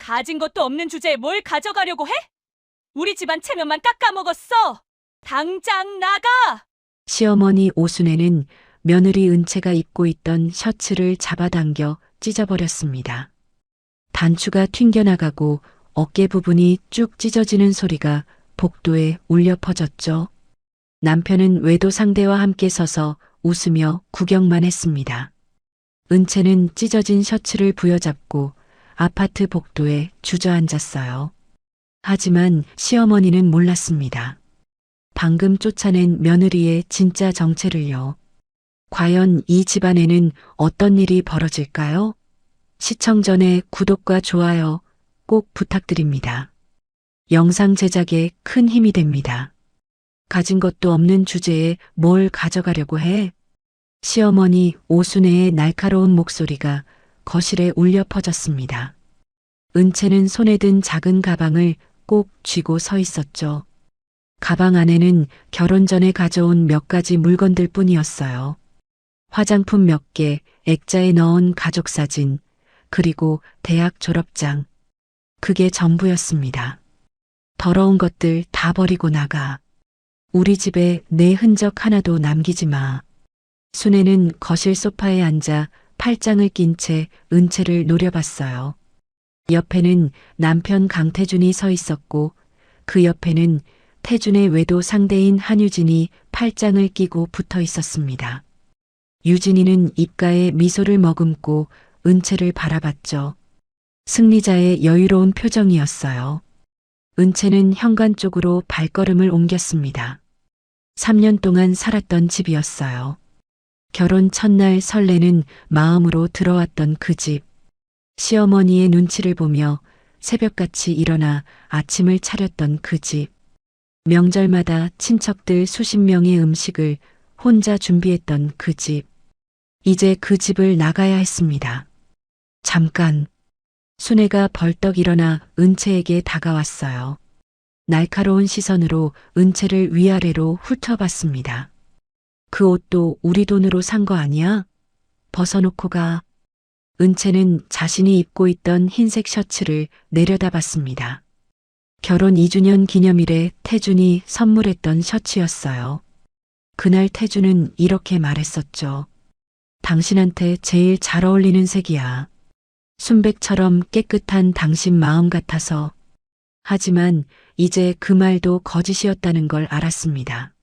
가진 것도 없는 주제에 뭘 가져가려고 해? 우리 집안 체면만 깎아먹었어. 당장 나가! 시어머니 오순애는 며느리 은채가 입고 있던 셔츠를 잡아당겨 찢어버렸습니다. 단추가 튕겨나가고 어깨 부분이 쭉 찢어지는 소리가 복도에 울려 퍼졌죠. 남편은 외도 상대와 함께 서서 웃으며 구경만 했습니다. 은채는 찢어진 셔츠를 부여잡고 아파트 복도에 주저앉았어요. 하지만 시어머니는 몰랐습니다. 방금 쫓아낸 며느리의 진짜 정체를요. 과연 이 집안에는 어떤 일이 벌어질까요? 시청 전에 구독과 좋아요 꼭 부탁드립니다. 영상 제작에 큰 힘이 됩니다. 가진 것도 없는 주제에 뭘 가져가려고 해? 시어머니 오순애의 날카로운 목소리가 거실에 울려 퍼졌습니다. 은채는 손에 든 작은 가방을 꼭 쥐고 서 있었죠. 가방 안에는 결혼 전에 가져온 몇 가지 물건들 뿐이었어요. 화장품 몇 개, 액자에 넣은 가족 사진, 그리고 대학 졸업장. 그게 전부였습니다. 더러운 것들 다 버리고 나가. 우리 집에 내 흔적 하나도 남기지 마. 순애는 거실 소파에 앉아 팔짱을 낀 채 은채를 노려봤어요. 옆에는 남편 강태준이 서 있었고 그 옆에는 태준의 외도 상대인 한유진이 팔짱을 끼고 붙어 있었습니다. 유진이는 입가에 미소를 머금고 은채를 바라봤죠. 승리자의 여유로운 표정이었어요. 은채는 현관 쪽으로 발걸음을 옮겼습니다. 3년 동안 살았던 집이었어요. 결혼 첫날 설레는 마음으로 들어왔던 그 집. 시어머니의 눈치를 보며 새벽같이 일어나 아침을 차렸던 그 집. 명절마다 친척들 수십 명의 음식을 혼자 준비했던 그 집. 이제 그 집을 나가야 했습니다. 잠깐. 순애가 벌떡 일어나 은채에게 다가왔어요. 날카로운 시선으로 은채를 위아래로 훑어봤습니다. 그 옷도 우리 돈으로 산 거 아니야? 벗어놓고 가. 은채는 자신이 입고 있던 흰색 셔츠를 내려다봤습니다. 결혼 2주년 기념일에 태준이 선물했던 셔츠였어요. 그날 태준은 이렇게 말했었죠. 당신한테 제일 잘 어울리는 색이야. 순백처럼 깨끗한 당신 마음 같아서. 하지만 이제 그 말도 거짓이었다는 걸 알았습니다.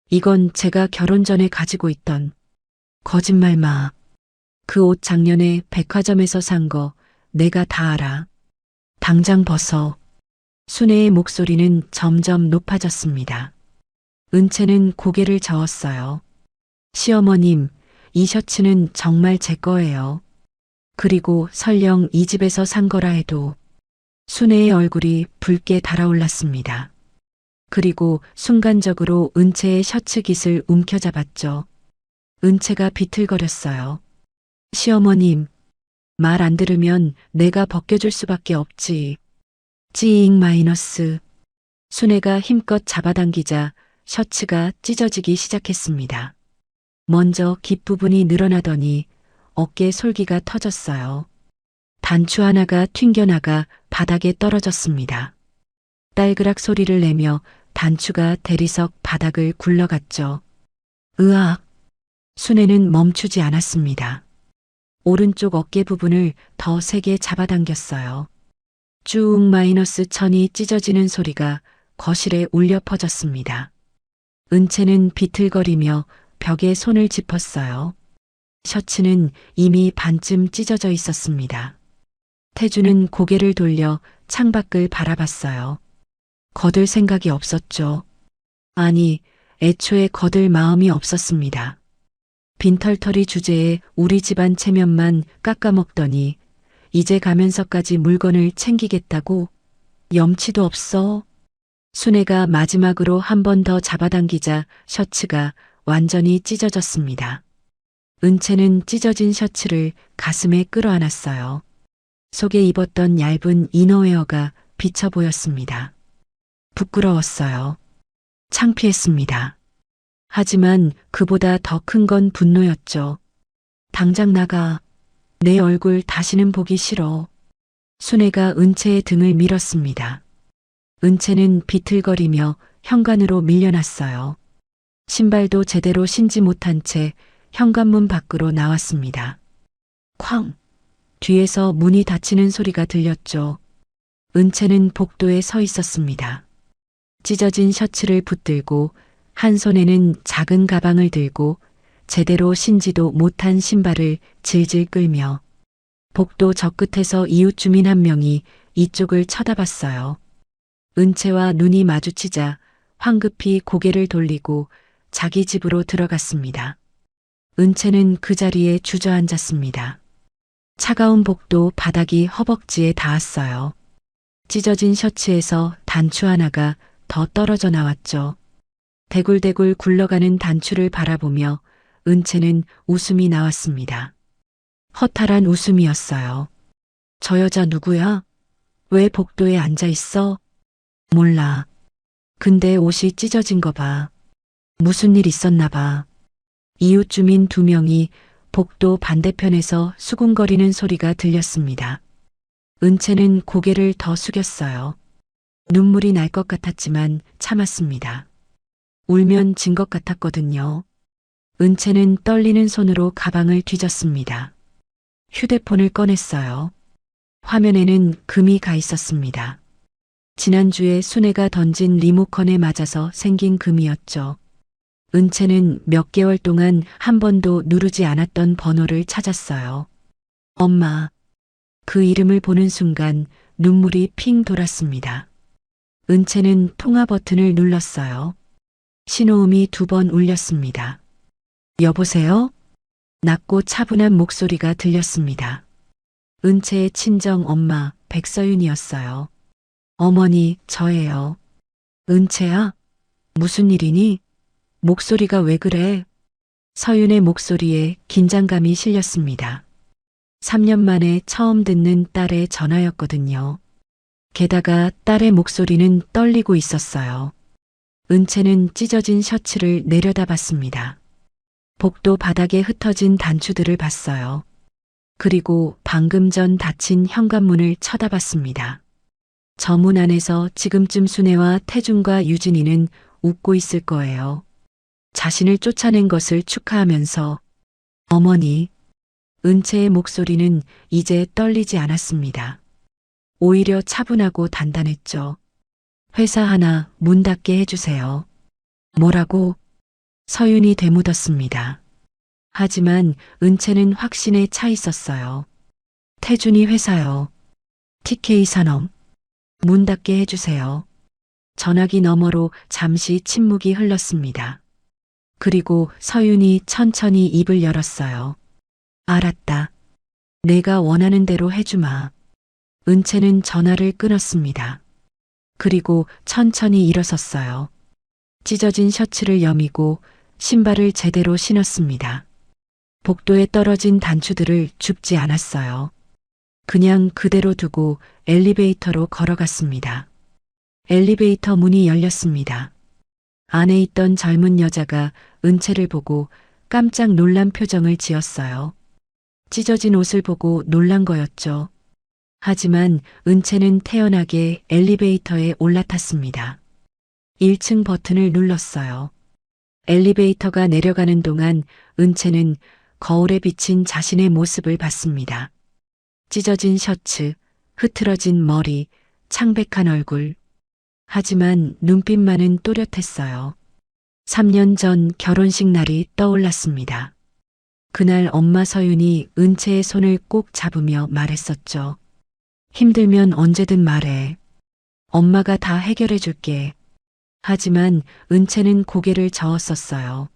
이건 제가 결혼 전에 가지고 있던 거짓말 마. 그 옷 작년에 백화점에서 산 거 내가 다 알아. 당장 벗어. 순애의 목소리는 점점 높아졌습니다. 은채는 고개를 저었어요. 시어머님, 이 셔츠는 정말 제 거예요. 그리고 설령 이 집에서 산 거라 해도. 순애의 얼굴이 붉게 달아올랐습니다. 그리고 순간적으로 은채의 셔츠 깃을 움켜잡았죠. 은채가 비틀거렸어요. 시어머님, 말 안 들으면 내가 벗겨줄 수밖에 없지. 찌잉 마이너스. 순애가 힘껏 잡아당기자 셔츠가 찢어지기 시작했습니다. 먼저 깃부분이 늘어나더니 어깨 솔기가 터졌어요. 단추 하나가 튕겨나가 바닥에 떨어졌습니다. 딸그락 소리를 내며 단추가 대리석 바닥을 굴러갔죠. 으악! 순애는 멈추지 않았습니다. 오른쪽 어깨 부분을 더 세게 잡아당겼어요. 쭉 마이너스 천이 찢어지는 소리가 거실에 울려 퍼졌습니다. 은채는 비틀거리며 벽에 손을 짚었어요. 셔츠는 이미 반쯤 찢어져 있었습니다. 태주는 고개를 돌려 창밖을 바라봤어요. 거들 생각이 없었죠. 아니, 애초에 거들 마음이 없었습니다. 빈털터리 주제에 우리 집안 체면만 깎아먹더니 이제 가면서까지 물건을 챙기겠다고? 염치도 없어. 순애가 마지막으로 한 번 더 잡아당기자 셔츠가 완전히 찢어졌습니다. 은채는 찢어진 셔츠를 가슴에 끌어안았어요. 속에 입었던 얇은 이너웨어가 비쳐 보였습니다. 부끄러웠어요. 창피했습니다. 하지만 그보다 더 큰 건 분노였죠. 당장 나가. 내 얼굴 다시는 보기 싫어. 순애가 은채의 등을 밀었습니다. 은채는 비틀거리며 현관으로 밀려났어요. 신발도 제대로 신지 못한 채 현관문 밖으로 나왔습니다. 쾅! 뒤에서 문이 닫히는 소리가 들렸죠. 은채는 복도에 서 있었습니다. 찢어진 셔츠를 붙들고 한 손에는 작은 가방을 들고 제대로 신지도 못한 신발을 질질 끌며 복도 저 끝에서 이웃 주민 한 명이 이쪽을 쳐다봤어요. 은채와 눈이 마주치자 황급히 고개를 돌리고 자기 집으로 들어갔습니다. 은채는 그 자리에 주저앉았습니다. 차가운 복도 바닥이 허벅지에 닿았어요. 찢어진 셔츠에서 단추 하나가 더 떨어져 나왔죠. 대굴대굴 굴러가는 단추를 바라보며 은채는 웃음이 나왔습니다. 허탈한 웃음이었어요. 저 여자 누구야? 왜 복도에 앉아 있어? 몰라. 근데 옷이 찢어진 거 봐. 무슨 일 있었나 봐. 이웃 주민 2명이 복도 반대편에서 수군거리는 소리가 들렸습니다. 은채는 고개를 더 숙였어요. 눈물이 날 것 같았지만 참았습니다. 울면 진 것 같았거든요. 은채는 떨리는 손으로 가방을 뒤졌습니다. 휴대폰을 꺼냈어요. 화면에는 금이 가 있었습니다. 지난주에 순애가 던진 리모컨에 맞아서 생긴 금이었죠. 은채는 몇 개월 동안 한 번도 누르지 않았던 번호를 찾았어요. 엄마. 그 이름을 보는 순간 눈물이 핑 돌았습니다. 은채는 통화 버튼을 눌렀어요. 신호음이 2번 울렸습니다. 여보세요? 낮고 차분한 목소리가 들렸습니다. 은채의 친정 엄마 백서윤이었어요. 어머니, 저예요. 은채야? 무슨 일이니? 목소리가 왜 그래? 서윤의 목소리에 긴장감이 실렸습니다. 3년 만에 처음 듣는 딸의 전화였거든요. 게다가 딸의 목소리는 떨리고 있었어요. 은채는 찢어진 셔츠를 내려다봤습니다. 복도 바닥에 흩어진 단추들을 봤어요. 그리고 방금 전 닫힌 현관문을 쳐다봤습니다. 저 문 안에서 지금쯤 순애와 태준과 유진이는 웃고 있을 거예요. 자신을 쫓아낸 것을 축하하면서 어머니. 은채의 목소리는 이제 떨리지 않았습니다. 오히려 차분하고 단단했죠. 회사 하나 문 닫게 해주세요. 뭐라고? 서윤이 되묻었습니다. 하지만 은채는 확신에 차 있었어요. 태준이 회사요. TK 산업. 문 닫게 해주세요. 전화기 너머로 잠시 침묵이 흘렀습니다. 그리고 서윤이 천천히 입을 열었어요. 알았다. 내가 원하는 대로 해주마. 은채는 전화를 끊었습니다. 그리고 천천히 일어섰어요. 찢어진 셔츠를 여미고 신발을 제대로 신었습니다. 복도에 떨어진 단추들을 줍지 않았어요. 그냥 그대로 두고 엘리베이터로 걸어갔습니다. 엘리베이터 문이 열렸습니다. 안에 있던 젊은 여자가 은채를 보고 깜짝 놀란 표정을 지었어요. 찢어진 옷을 보고 놀란 거였죠. 하지만 은채는 태연하게 엘리베이터에 올라탔습니다. 1층 버튼을 눌렀어요. 엘리베이터가 내려가는 동안 은채는 거울에 비친 자신의 모습을 봤습니다. 찢어진 셔츠, 흐트러진 머리, 창백한 얼굴. 하지만 눈빛만은 또렷했어요. 3년 전 결혼식 날이 떠올랐습니다. 그날 엄마 서윤이 은채의 손을 꼭 잡으며 말했었죠. 힘들면 언제든 말해. 엄마가 다 해결해 줄게. 하지만 은채는 고개를 저었었어요.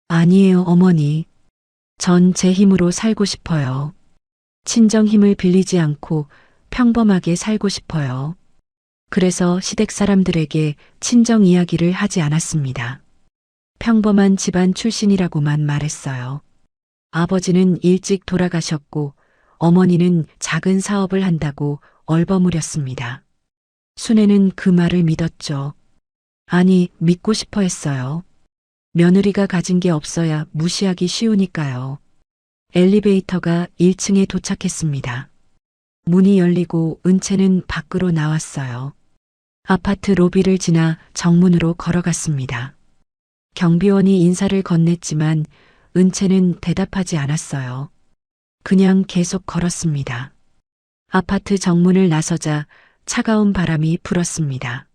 아니에요, 어머니. 전 제 힘으로 살고 싶어요. 친정 힘을 빌리지 않고 평범하게 살고 싶어요. 그래서 시댁 사람들에게 친정 이야기를 하지 않았습니다. 평범한 집안 출신이라고만 말했어요. 아버지는 일찍 돌아가셨고 어머니는 작은 사업을 한다고 얼버무렸습니다. 순애는 그 말을 믿었죠. 아니, 믿고 싶어 했어요. 며느리가 가진 게 없어야 무시하기 쉬우니까요. 엘리베이터가 1층에 도착했습니다. 문이 열리고 은채는 밖으로 나왔어요. 아파트 로비를 지나 정문으로 걸어갔습니다. 경비원이 인사를 건넸지만 은채는 대답하지 않았어요. 그냥 계속 걸었습니다. 아파트 정문을 나서자 차가운 바람이 불었습니다.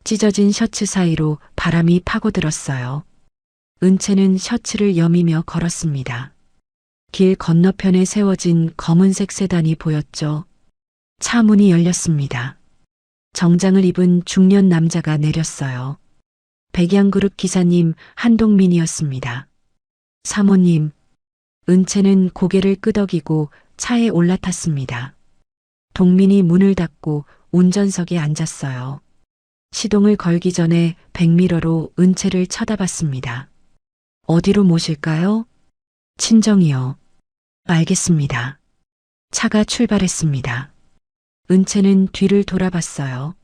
찢어진 셔츠 사이로 바람이 파고들었어요. 은채는 셔츠를 여미며 걸었습니다. 길 건너편에 세워진 검은색 세단이 보였죠. 차 문이 열렸습니다. 정장을 입은 중년 남자가 내렸어요. 백양그룹 기사님 한동민이었습니다. 사모님. 은채는 고개를 끄덕이고 차에 올라탔습니다. 동민이 문을 닫고 운전석에 앉았어요. 시동을 걸기 전에 백미러로 은채를 쳐다봤습니다. 어디로 모실까요? 친정이요. 알겠습니다. 차가 출발했습니다. 은채는 뒤를 돌아봤어요.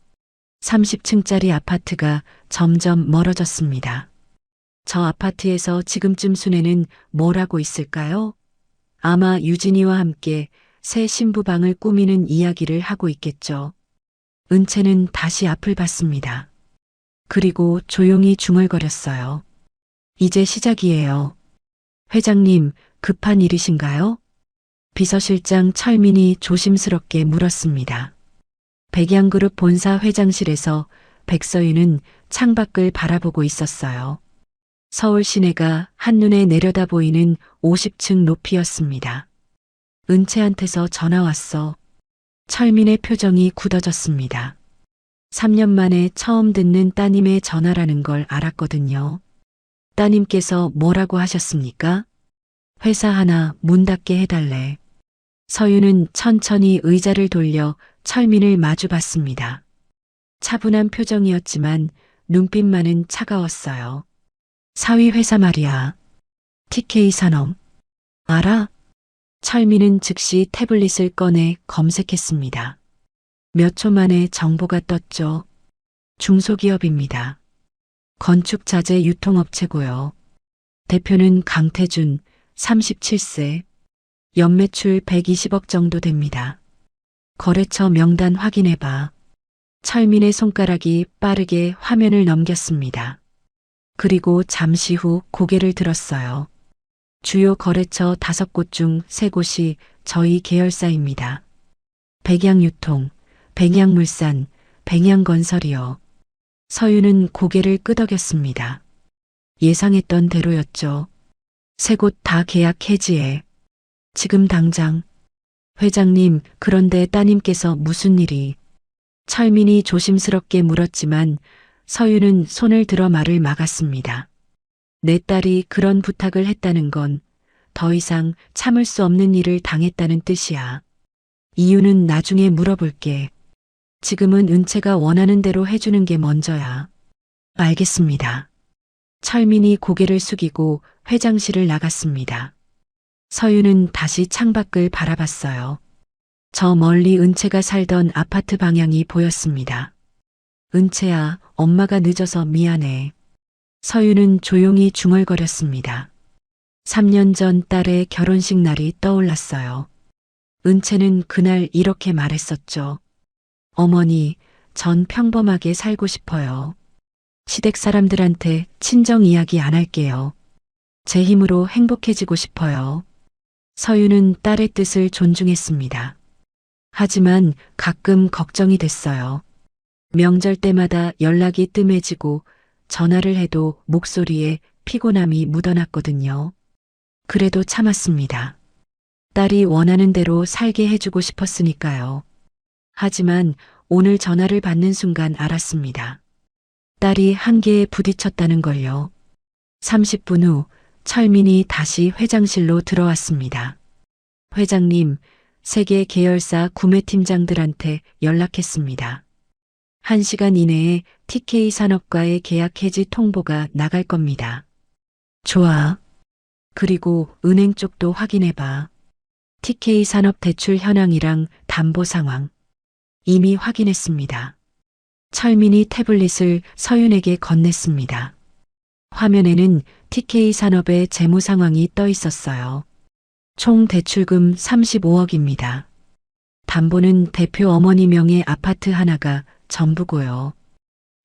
30층짜리 아파트가 점점 멀어졌습니다. 저 아파트에서 지금쯤 순애는 뭘 하고 있을까요? 아마 유진이와 함께 새 신부방을 꾸미는 이야기를 하고 있겠죠. 은채는 다시 앞을 봤습니다. 그리고 조용히 중얼거렸어요. 이제 시작이에요. 회장님, 급한 일이신가요? 비서실장 철민이 조심스럽게 물었습니다. 백양그룹 본사 회장실에서 백서윤은 창밖을 바라보고 있었어요. 서울 시내가 한눈에 내려다 보이는 50층 높이였습니다. 은채한테서 전화 왔어. 철민의 표정이 굳어졌습니다. 3년 만에 처음 듣는 따님의 전화라는 걸 알았거든요. 따님께서 뭐라고 하셨습니까? 회사 하나 문 닫게 해달래. 서윤은 천천히 의자를 돌려 철민을 마주 봤습니다. 차분한 표정이었지만 눈빛만은 차가웠어요. 사위 회사 말이야. TK 산업. 알아? 철민은 즉시 태블릿을 꺼내 검색했습니다. 몇 초 만에 정보가 떴죠. 중소기업입니다. 건축자재 유통업체고요. 대표는 강태준, 37세. 연매출 120억 정도 됩니다. 거래처 명단 확인해봐. 철민의 손가락이 빠르게 화면을 넘겼습니다. 그리고 잠시 후 고개를 들었어요. 주요 거래처 5곳 중 3곳이 저희 계열사입니다. 백양유통, 백양물산, 백양건설이요. 서윤은 고개를 끄덕였습니다. 예상했던 대로였죠. 3곳 다 계약 해지해. 지금 당장. 회장님, 그런데 따님께서 무슨 일이? 철민이 조심스럽게 물었지만 서윤은 손을 들어 말을 막았습니다. 내 딸이 그런 부탁을 했다는 건 더 이상 참을 수 없는 일을 당했다는 뜻이야. 이유는 나중에 물어볼게. 지금은 은채가 원하는 대로 해주는 게 먼저야. 알겠습니다. 철민이 고개를 숙이고 회장실을 나갔습니다. 서윤은 다시 창밖을 바라봤어요. 저 멀리 은채가 살던 아파트 방향이 보였습니다. 은채야, 엄마가 늦어서 미안해. 서윤은 조용히 중얼거렸습니다. 3년 전 딸의 결혼식 날이 떠올랐어요. 은채는 그날 이렇게 말했었죠. 어머니, 전 평범하게 살고 싶어요. 시댁 사람들한테 친정 이야기 안 할게요. 제 힘으로 행복해지고 싶어요. 서윤은 딸의 뜻을 존중했습니다. 하지만 가끔 걱정이 됐어요. 명절 때마다 연락이 뜸해지고 전화를 해도 목소리에 피곤함이 묻어났거든요. 그래도 참았습니다. 딸이 원하는 대로 살게 해주고 싶었으니까요. 하지만 오늘 전화를 받는 순간 알았습니다. 딸이 한계에 부딪혔다는 걸요. 30분 후 철민이 다시 회장실로 들어왔습니다. 회장님, 세계 계열사 구매팀장들한테 연락했습니다. 1시간 이내에 TK 산업과의 계약 해지 통보가 나갈 겁니다. 좋아. 그리고 은행 쪽도 확인해봐. TK 산업 대출 현황이랑 담보 상황. 이미 확인했습니다. 철민이 태블릿을 서윤에게 건넸습니다. 화면에는 TK 산업의 재무 상황이 떠 있었어요. 총 대출금 35억입니다. 담보는 대표 어머니 명의 아파트 하나가 전부고요.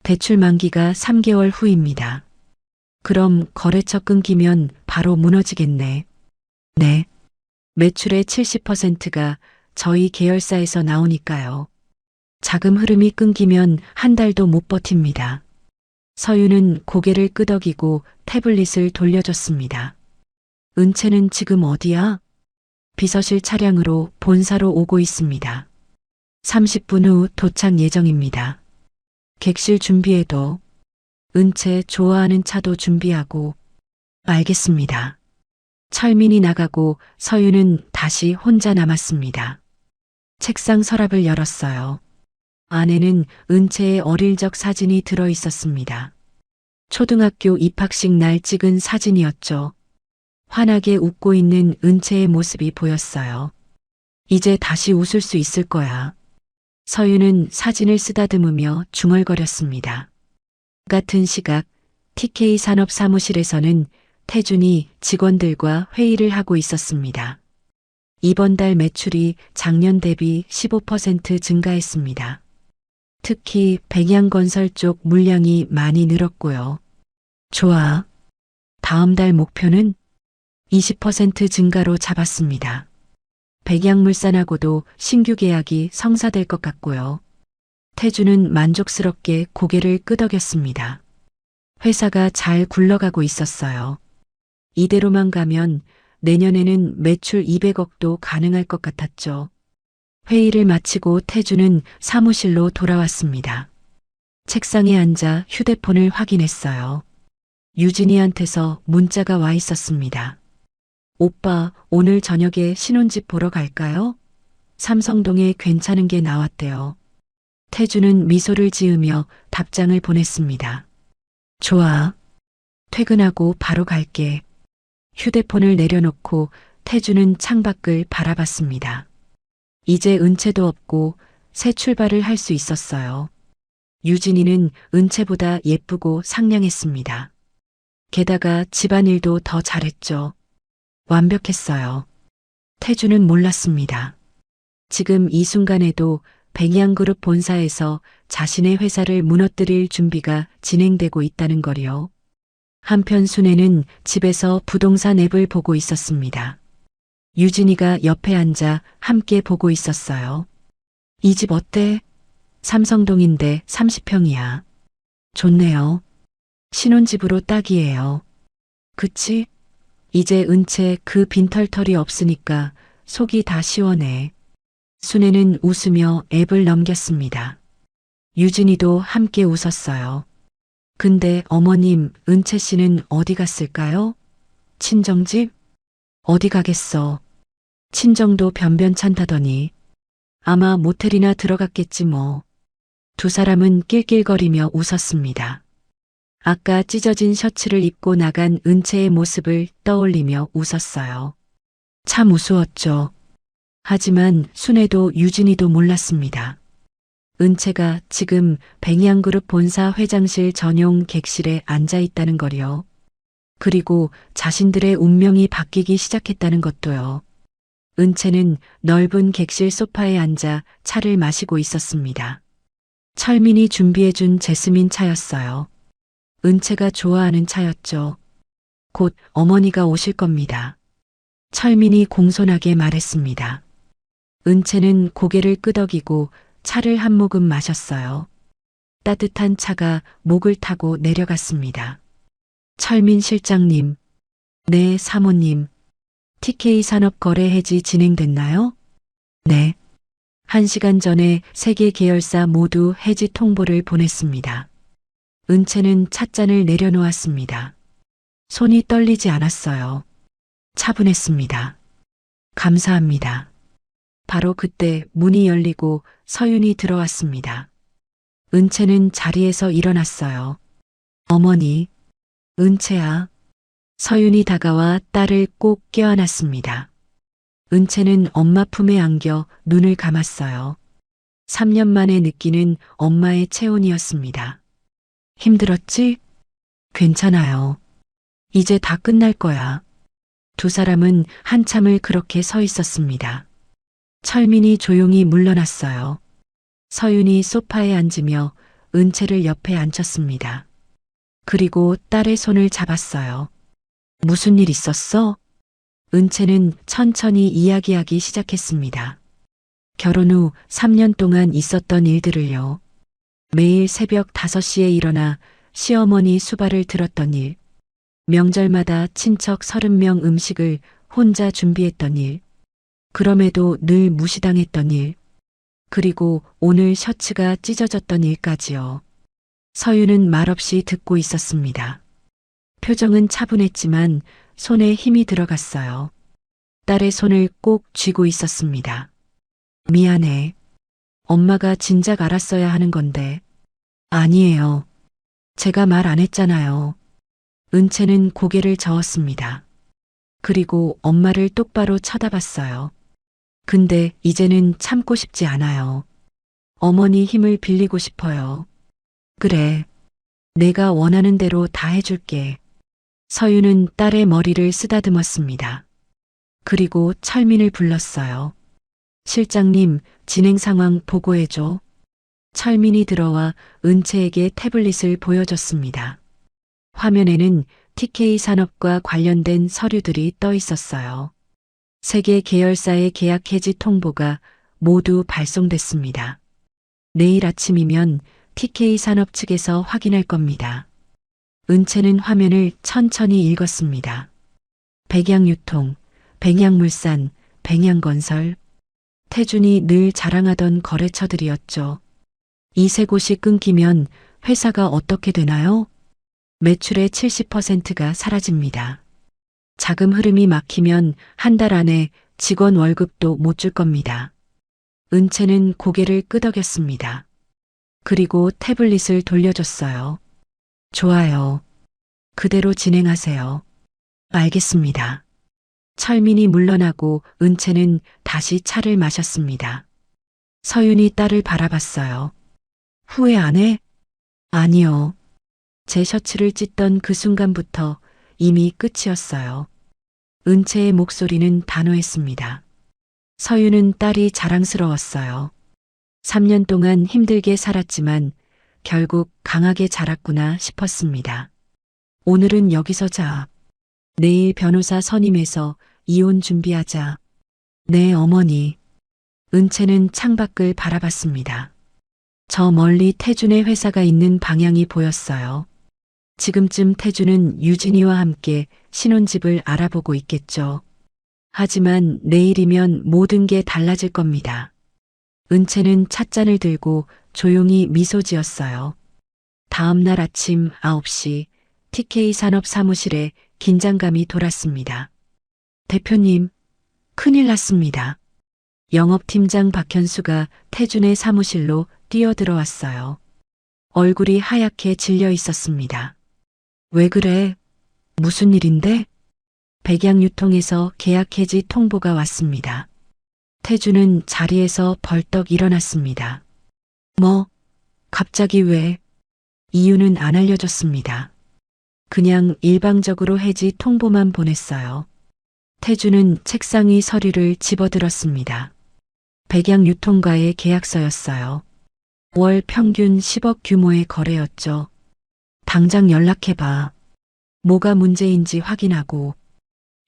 대출 만기가 3개월 후입니다. 그럼 거래처 끊기면 바로 무너지겠네. 네. 매출의 70%가 저희 계열사에서 나오니까요. 자금 흐름이 끊기면 한 달도 못 버팁니다. 서유는 고개를 끄덕이고 태블릿을 돌려줬습니다. 은채는 지금 어디야? 비서실 차량으로 본사로 오고 있습니다. 30분 후 도착 예정입니다. 객실 준비해도. 은채 좋아하는 차도 준비하고. 알겠습니다. 철민이 나가고 서유는 다시 혼자 남았습니다. 책상 서랍을 열었어요. 안에는 은채의 어릴 적 사진이 들어 있었습니다. 초등학교 입학식 날 찍은 사진이었죠. 환하게 웃고 있는 은채의 모습이 보였어요. 이제 다시 웃을 수 있을 거야. 서유는 사진을 쓰다듬으며 중얼거렸습니다. 같은 시각 TK 산업 사무실에서는 태준이 직원들과 회의를 하고 있었습니다. 이번 달 매출이 작년 대비 15% 증가했습니다. 특히 백양건설 쪽 물량이 많이 늘었고요. 좋아. 다음 달 목표는 20% 증가로 잡았습니다. 백양물산하고도 신규 계약이 성사될 것 같고요. 태주는 만족스럽게 고개를 끄덕였습니다. 회사가 잘 굴러가고 있었어요. 이대로만 가면 내년에는 매출 200억도 가능할 것 같았죠. 회의를 마치고 태주는 사무실로 돌아왔습니다. 책상에 앉아 휴대폰을 확인했어요. 유진이한테서 문자가 와 있었습니다. 오빠, 오늘 저녁에 신혼집 보러 갈까요? 삼성동에 괜찮은 게 나왔대요. 태주는 미소를 지으며 답장을 보냈습니다. 좋아. 퇴근하고 바로 갈게. 휴대폰을 내려놓고 태주는 창밖을 바라봤습니다. 이제 은채도 없고 새 출발을 할 수 있었어요. 유진이는 은채보다 예쁘고 상냥했습니다. 게다가 집안일도 더 잘했죠. 완벽했어요. 태주는 몰랐습니다. 지금 이 순간에도 백양그룹 본사에서 자신의 회사를 무너뜨릴 준비가 진행되고 있다는 거리요. 한편 순애는 집에서 부동산 앱을 보고 있었습니다. 유진이가 옆에 앉아 함께 보고 있었어요. 이 집 어때? 삼성동인데 30평이야. 좋네요. 신혼집으로 딱이에요. 그치? 이제 은채 그 빈털털이 없으니까 속이 다 시원해. 순애는 웃으며 앱을 넘겼습니다. 유진이도 함께 웃었어요. 근데 어머님, 은채 씨는 어디 갔을까요? 친정집? 어디 가겠어. 친정도 변변찮다더니. 아마 모텔이나 들어갔겠지 뭐. 두 사람은 낄낄거리며 웃었습니다. 아까 찢어진 셔츠를 입고 나간 은채의 모습을 떠올리며 웃었어요. 참 우스웠죠. 하지만 순애도 유진이도 몰랐습니다. 은채가 지금 백양그룹 본사 회장실 전용 객실에 앉아 있다는 거요. 그리고 자신들의 운명이 바뀌기 시작했다는 것도요. 은채는 넓은 객실 소파에 앉아 차를 마시고 있었습니다. 철민이 준비해준 제스민 차였어요. 은채가 좋아하는 차였죠. 곧 어머니가 오실 겁니다. 철민이 공손하게 말했습니다. 은채는 고개를 끄덕이고 차를 한 모금 마셨어요. 따뜻한 차가 목을 타고 내려갔습니다. 철민 실장님. 네, 사모님. TK 산업거래 해지 진행됐나요? 네. 1시간 전에 3개 계열사 모두 해지 통보를 보냈습니다. 은채는 찻잔을 내려놓았습니다. 손이 떨리지 않았어요. 차분했습니다. 감사합니다. 바로 그때 문이 열리고 서윤이 들어왔습니다. 은채는 자리에서 일어났어요. 어머니, 은채야. 서윤이 다가와 딸을 꼭 껴안았습니다. 은채는 엄마 품에 안겨 눈을 감았어요. 3년 만에 느끼는 엄마의 체온이었습니다. 힘들었지? 괜찮아요. 이제 다 끝날 거야. 두 사람은 한참을 그렇게 서 있었습니다. 철민이 조용히 물러났어요. 서윤이 소파에 앉으며 은채를 옆에 앉혔습니다. 그리고 딸의 손을 잡았어요. 무슨 일 있었어? 은채는 천천히 이야기하기 시작했습니다. 결혼 후 3년 동안 있었던 일들을요. 매일 새벽 5시에 일어나 시어머니 수발을 들었던 일, 명절마다 친척 30명 음식을 혼자 준비했던 일, 그럼에도 늘 무시당했던 일, 그리고 오늘 셔츠가 찢어졌던 일까지요. 서유는 말없이 듣고 있었습니다. 표정은 차분했지만 손에 힘이 들어갔어요. 딸의 손을 꼭 쥐고 있었습니다. 미안해. 엄마가 진작 알았어야 하는 건데. 아니에요. 제가 말 안 했잖아요. 은채는 고개를 저었습니다. 그리고 엄마를 똑바로 쳐다봤어요. 근데 이제는 참고 싶지 않아요. 어머니 힘을 빌리고 싶어요. 그래. 내가 원하는 대로 다 해줄게. 서유는 딸의 머리를 쓰다듬었습니다. 그리고 철민을 불렀어요. 실장님, 진행 상황 보고해줘. 철민이 들어와 은채에게 태블릿을 보여줬습니다. 화면에는 TK 산업과 관련된 서류들이 떠 있었어요. 세계 계열사의 계약 해지 통보가 모두 발송됐습니다. 내일 아침이면 TK 산업 측에서 확인할 겁니다. 은채는 화면을 천천히 읽었습니다. 백양유통, 백양물산, 백양건설. 태준이 늘 자랑하던 거래처들이었죠. 이 세 곳이 끊기면 회사가 어떻게 되나요? 매출의 70%가 사라집니다. 자금 흐름이 막히면 한 달 안에 직원 월급도 못 줄 겁니다. 은채는 고개를 끄덕였습니다. 그리고 태블릿을 돌려줬어요. 좋아요. 그대로 진행하세요. 알겠습니다. 철민이 물러나고 은채는 다시 차를 마셨습니다. 서윤이 딸을 바라봤어요. 후회 안 해? 아니요. 제 셔츠를 찢던 그 순간부터 이미 끝이었어요. 은채의 목소리는 단호했습니다. 서윤은 딸이 자랑스러웠어요. 3년 동안 힘들게 살았지만 결국 강하게 자랐구나 싶었습니다. 오늘은 여기서 자. 내일 변호사 선임해서 이혼 준비하자. 네, 어머니. 은채는 창밖을 바라봤습니다. 저 멀리 태준의 회사가 있는 방향이 보였어요. 지금쯤 태준은 유진이와 함께 신혼집을 알아보고 있겠죠. 하지만 내일이면 모든 게 달라질 겁니다. 은채는 찻잔을 들고 조용히 미소 지었어요. 다음 날 아침 9시 TK 산업 사무실에 긴장감이 돌았습니다. 대표님, 큰일 났습니다. 영업팀장 박현수가 태준의 사무실로 뛰어들어왔어요. 얼굴이 하얗게 질려 있었습니다. 왜 그래? 무슨 일인데? 백양유통에서 계약 해지 통보가 왔습니다. 태준은 자리에서 벌떡 일어났습니다. 뭐? 갑자기 왜? 이유는 안 알려줬습니다. 그냥 일방적으로 해지 통보만 보냈어요. 태준은 책상 위 서류를 집어들었습니다. 백양유통과의 계약서였어요. 월 평균 10억 규모의 거래였죠. 당장 연락해봐. 뭐가 문제인지 확인하고.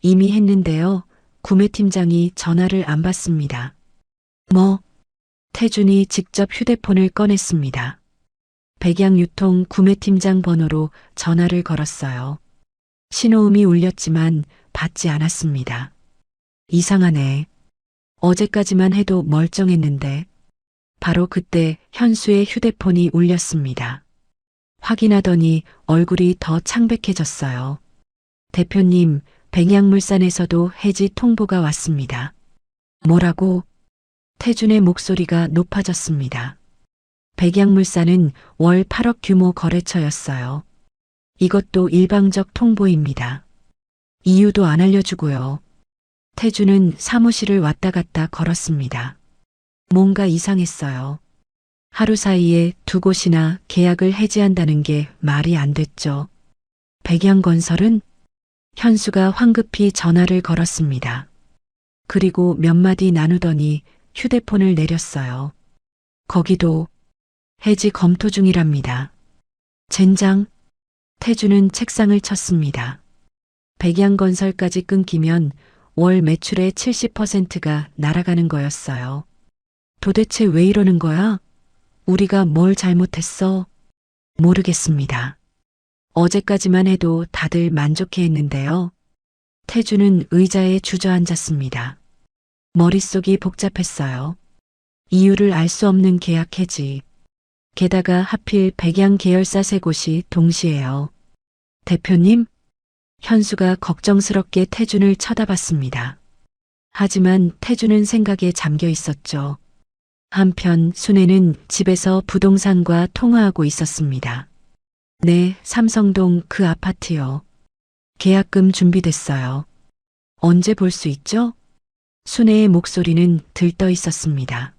이미 했는데요. 구매팀장이 전화를 안 받습니다. 뭐? 태준이 직접 휴대폰을 꺼냈습니다. 백양유통 구매팀장 번호로 전화를 걸었어요. 신호음이 울렸지만 받지 않았습니다. 이상하네. 어제까지만 해도 멀쩡했는데. 바로 그때 현수의 휴대폰이 울렸습니다. 확인하더니 얼굴이 더 창백해졌어요. 대표님, 백양물산에서도 해지 통보가 왔습니다. 뭐라고? 태준의 목소리가 높아졌습니다. 백양물산은 월 8억 규모 거래처였어요. 이것도 일방적 통보입니다. 이유도 안 알려주고요. 태준은 사무실을 왔다 갔다 걸었습니다. 뭔가 이상했어요. 하루 사이에 두 곳이나 계약을 해지한다는 게 말이 안 됐죠. 백양건설은? 현수가 황급히 전화를 걸었습니다. 그리고 몇 마디 나누더니 휴대폰을 내렸어요. 거기도 해지 검토 중이랍니다. 젠장. 태주는 책상을 쳤습니다. 백양건설까지 끊기면 월 매출의 70%가 날아가는 거였어요. 도대체 왜 이러는 거야? 우리가 뭘 잘못했어? 모르겠습니다. 어제까지만 해도 다들 만족해 했는데요. 태주는 의자에 주저앉았습니다. 머릿속이 복잡했어요. 이유를 알 수 없는 계약 해지. 게다가 하필 백양 계열사 세 곳이 동시에요. 대표님? 현수가 걱정스럽게 태준을 쳐다봤습니다. 하지만 태준은 생각에 잠겨 있었죠. 한편 순애는 집에서 부동산과 통화하고 있었습니다. 네, 삼성동 그 아파트요. 계약금 준비됐어요. 언제 볼 수 있죠? 순애의 목소리는 들떠 있었습니다.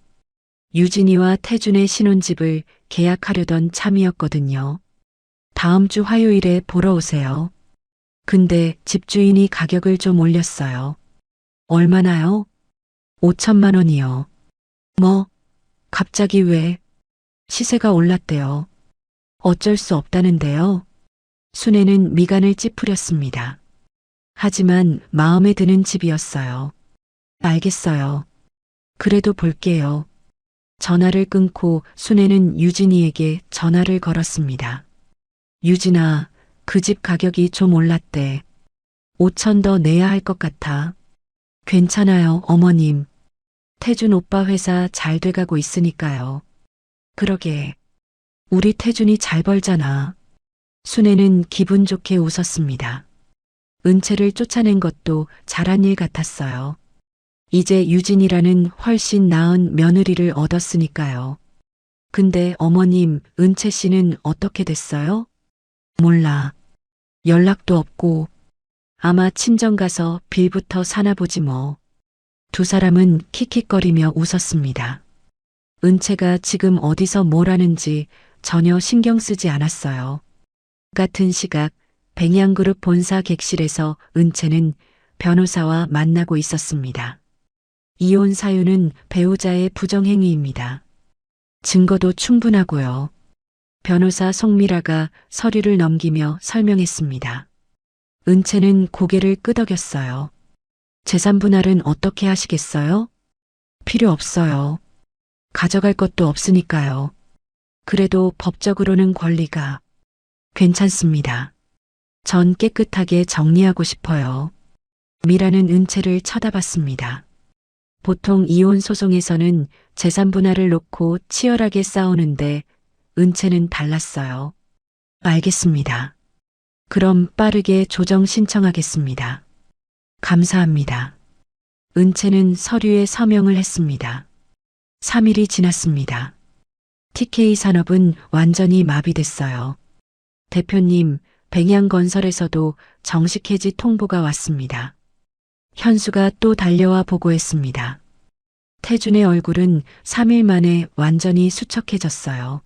유진이와 태준의 신혼집을 계약하려던 참이었거든요. 다음 주 화요일에 보러 오세요. 근데 집주인이 가격을 좀 올렸어요. 얼마나요? 5천만 원이요. 뭐, 갑자기 왜? 시세가 올랐대요. 어쩔 수 없다는데요. 순애는 미간을 찌푸렸습니다. 하지만 마음에 드는 집이었어요. 알겠어요. 그래도 볼게요. 전화를 끊고 순애는 유진이에게 전화를 걸었습니다. 유진아, 그 집 가격이 좀 올랐대. 5천 더 내야 할 것 같아. 괜찮아요, 어머님. 태준 오빠 회사 잘 돼가고 있으니까요. 그러게. 우리 태준이 잘 벌잖아. 순애는 기분 좋게 웃었습니다. 은채를 쫓아낸 것도 잘한 일 같았어요. 이제 유진이라는 훨씬 나은 며느리를 얻었으니까요. 근데 어머님, 은채 씨는 어떻게 됐어요? 몰라. 연락도 없고 아마 친정 가서 빌부터 사나 보지 뭐. 두 사람은 킥킥거리며 웃었습니다. 은채가 지금 어디서 뭘 하는지 전혀 신경 쓰지 않았어요. 같은 시각 백양그룹 본사 객실에서 은채는 변호사와 만나고 있었습니다. 이혼 사유는 배우자의 부정행위입니다. 증거도 충분하고요. 변호사 송미라가 서류를 넘기며 설명했습니다. 은채는 고개를 끄덕였어요. 재산 분할은 어떻게 하시겠어요? 필요 없어요. 가져갈 것도 없으니까요. 그래도 법적으로는 권리가 괜찮습니다. 전 깨끗하게 정리하고 싶어요. 미라는 은채를 쳐다봤습니다. 보통 이혼 소송에서는 재산 분할을 놓고 치열하게 싸우는데 은채는 달랐어요. 알겠습니다. 그럼 빠르게 조정 신청하겠습니다. 감사합니다. 은채는 서류에 서명을 했습니다. 3일이 지났습니다. TK 산업은 완전히 마비됐어요. 대표님, 백양건설에서도 정식 해지 통보가 왔습니다. 현수가 또 달려와 보고했습니다. 태준의 얼굴은 3일 만에 완전히 수척해졌어요.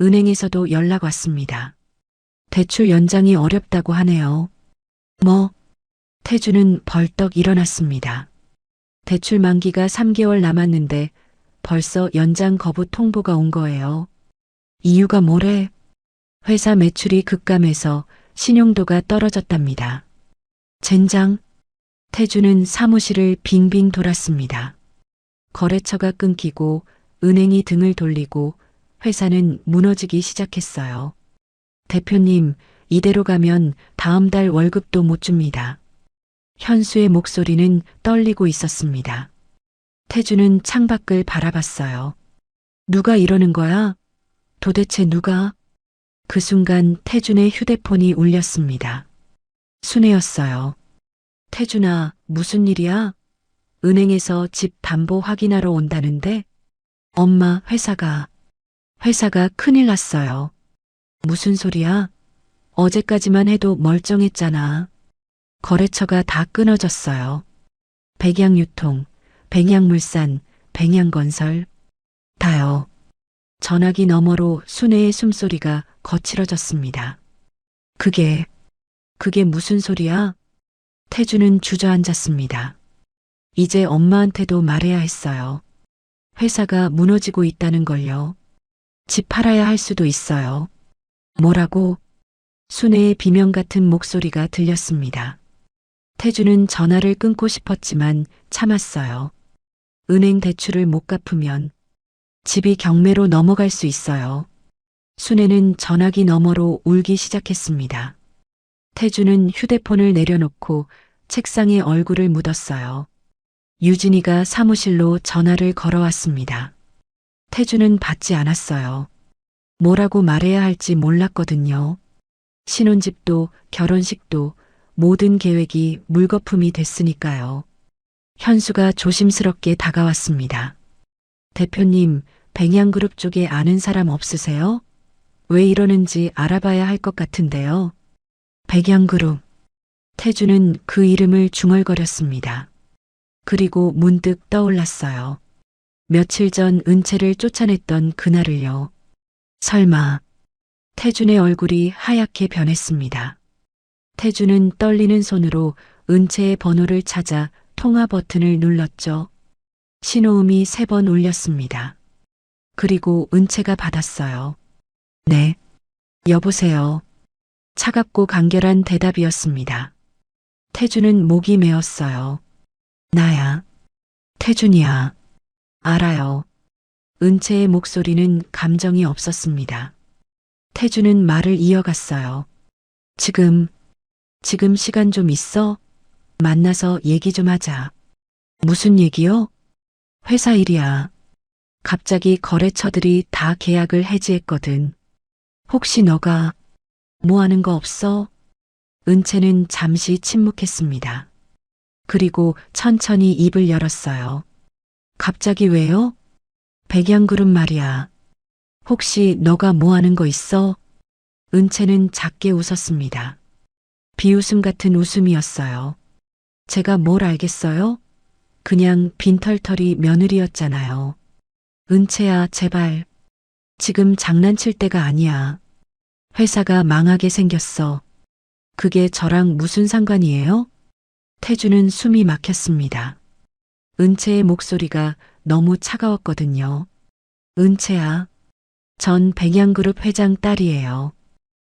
은행에서도 연락 왔습니다. 대출 연장이 어렵다고 하네요. 뭐? 태준은 벌떡 일어났습니다. 대출 만기가 3개월 남았는데 벌써 연장 거부 통보가 온 거예요. 이유가 뭐래? 회사 매출이 급감해서 신용도가 떨어졌답니다. 젠장. 태준은 사무실을 빙빙 돌았습니다. 거래처가 끊기고 은행이 등을 돌리고 회사는 무너지기 시작했어요. 대표님, 이대로 가면 다음 달 월급도 못 줍니다. 현수의 목소리는 떨리고 있었습니다. 태준은 창밖을 바라봤어요. 누가 이러는 거야? 도대체 누가? 그 순간 태준의 휴대폰이 울렸습니다. 순애였어요. 태준아, 무슨 일이야? 은행에서 집 담보 확인하러 온다는데? 엄마, 회사가 큰일 났어요. 무슨 소리야? 어제까지만 해도 멀쩡했잖아. 거래처가 다 끊어졌어요. 백양유통, 백양물산, 백양건설. 다요. 전화기 너머로 순애의 숨소리가 거칠어졌습니다. 그게 무슨 소리야? 태준은 주저앉았습니다. 이제 엄마한테도 말해야 했어요. 회사가 무너지고 있다는 걸요. 집 팔아야 할 수도 있어요. 뭐라고? 순애의 비명 같은 목소리가 들렸습니다. 태주는 전화를 끊고 싶었지만 참았어요. 은행 대출을 못 갚으면 집이 경매로 넘어갈 수 있어요. 순애는 전화기 너머로 울기 시작했습니다. 태주는 휴대폰을 내려놓고 책상에 얼굴을 묻었어요. 유진이가 사무실로 전화를 걸어왔습니다. 태주는 받지 않았어요. 뭐라고 말해야 할지 몰랐거든요. 신혼집도 결혼식도 모든 계획이 물거품이 됐으니까요. 현수가 조심스럽게 다가왔습니다. 대표님, 백양그룹 쪽에 아는 사람 없으세요? 왜 이러는지 알아봐야 할 것 같은데요. 백양그룹. 태주는 그 이름을 중얼거렸습니다. 그리고 문득 떠올랐어요. 며칠 전 은채를 쫓아냈던 그날을요. 설마. 태준의 얼굴이 하얗게 변했습니다. 태준은 떨리는 손으로 은채의 번호를 찾아 통화 버튼을 눌렀죠. 신호음이 3번 울렸습니다. 그리고 은채가 받았어요. 네. 여보세요. 차갑고 간결한 대답이었습니다. 태준은 목이 메었어요. 나야. 태준이야. 알아요. 은채의 목소리는 감정이 없었습니다. 태준은 말을 이어갔어요. 지금 시간 좀 있어? 만나서 얘기 좀 하자. 무슨 얘기요? 회사 일이야. 갑자기 거래처들이 다 계약을 해지했거든. 혹시 너가 뭐 하는 거 없어? 은채는 잠시 침묵했습니다. 그리고 천천히 입을 열었어요. 갑자기 왜요? 백양그룹 말이야. 혹시 너가 뭐 하는 거 있어? 은채는 작게 웃었습니다. 비웃음 같은 웃음이었어요. 제가 뭘 알겠어요? 그냥 빈털터리 며느리였잖아요. 은채야, 제발. 지금 장난칠 때가 아니야. 회사가 망하게 생겼어. 그게 저랑 무슨 상관이에요? 태주는 숨이 막혔습니다. 은채의 목소리가 너무 차가웠거든요. 은채야. 전 백양그룹 회장 딸이에요.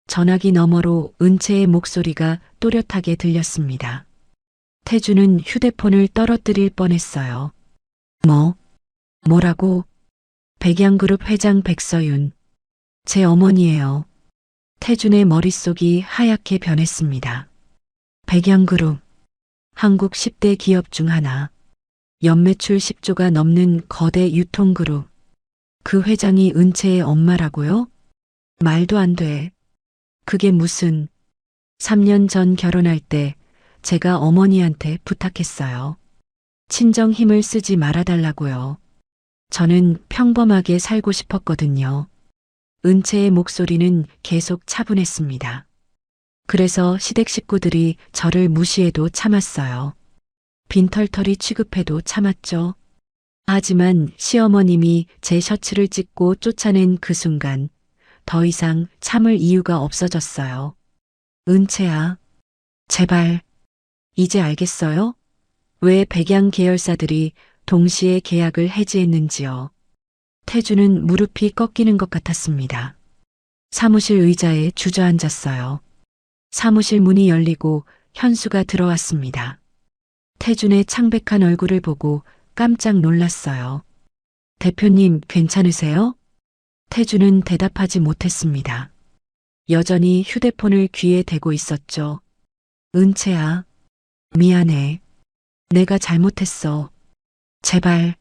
전화기 너머로 은채의 목소리가 또렷하게 들렸습니다. 태주는 휴대폰을 떨어뜨릴 뻔했어요. 뭐라고? 백양그룹 회장 백서윤. 제 어머니예요. 태준의 머릿속이 하얗게 변했습니다. 백양그룹. 한국 10대 기업 중 하나. 연매출 10조가 넘는 거대 유통그룹. 그 회장이 은채의 엄마라고요? 말도 안 돼. 그게 무슨. 3년 전 결혼할 때 제가 어머니한테 부탁했어요. 친정 힘을 쓰지 말아달라고요. 저는 평범하게 살고 싶었거든요. 은채의 목소리는 계속 차분했습니다. 그래서 시댁 식구들이 저를 무시해도 참았어요. 빈털터리 취급해도 참았죠. 하지만 시어머님이 제 셔츠를 찢고 쫓아낸 그 순간 더 이상 참을 이유가 없어졌어요. 은채야, 제발. 이제 알겠어요? 왜 백양 계열사들이 동시에 계약을 해지했는지요. 태주는 무릎이 꺾이는 것 같았습니다. 사무실 의자에 주저앉았어요. 사무실 문이 열리고 현수가 들어왔습니다. 태준의 창백한 얼굴을 보고 깜짝 놀랐어요. 대표님, 괜찮으세요? 태준은 대답하지 못했습니다. 여전히 휴대폰을 귀에 대고 있었죠. 은채야, 미안해. 내가 잘못했어. 제발.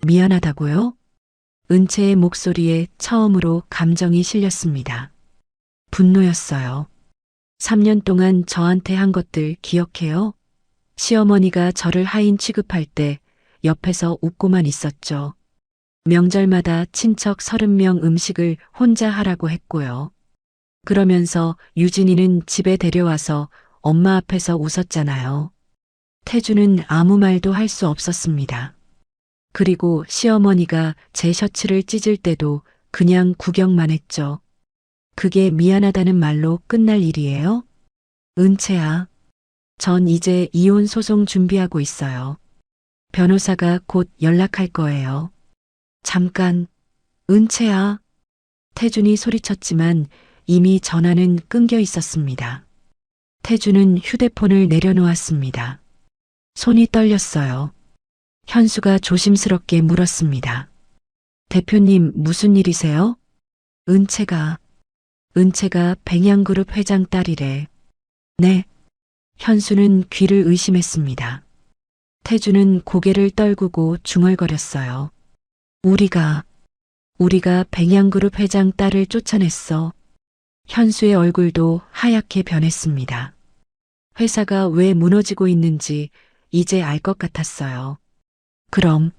미안하다고요? 은채의 목소리에 처음으로 감정이 실렸습니다. 분노였어요. 3년 동안 저한테 한 것들 기억해요? 시어머니가 저를 하인 취급할 때 옆에서 웃고만 있었죠. 명절마다 친척 30명 음식을 혼자 하라고 했고요. 그러면서 유진이는 집에 데려와서 엄마 앞에서 웃었잖아요. 태주는 아무 말도 할 수 없었습니다. 그리고 시어머니가 제 셔츠를 찢을 때도 그냥 구경만 했죠. 그게 미안하다는 말로 끝날 일이에요? 은채야, 전 이제 이혼 소송 준비하고 있어요. 변호사가 곧 연락할 거예요. 잠깐, 은채야. 태준이 소리쳤지만 이미 전화는 끊겨 있었습니다. 태준은 휴대폰을 내려놓았습니다. 손이 떨렸어요. 현수가 조심스럽게 물었습니다. 대표님, 무슨 일이세요? 은채가 백양그룹 회장 딸이래. 네. 현수는 귀를 의심했습니다. 태준은 고개를 떨구고 중얼거렸어요. 우리가 백양그룹 회장 딸을 쫓아냈어. 현수의 얼굴도 하얗게 변했습니다. 회사가 왜 무너지고 있는지 이제 알 것 같았어요. 그럼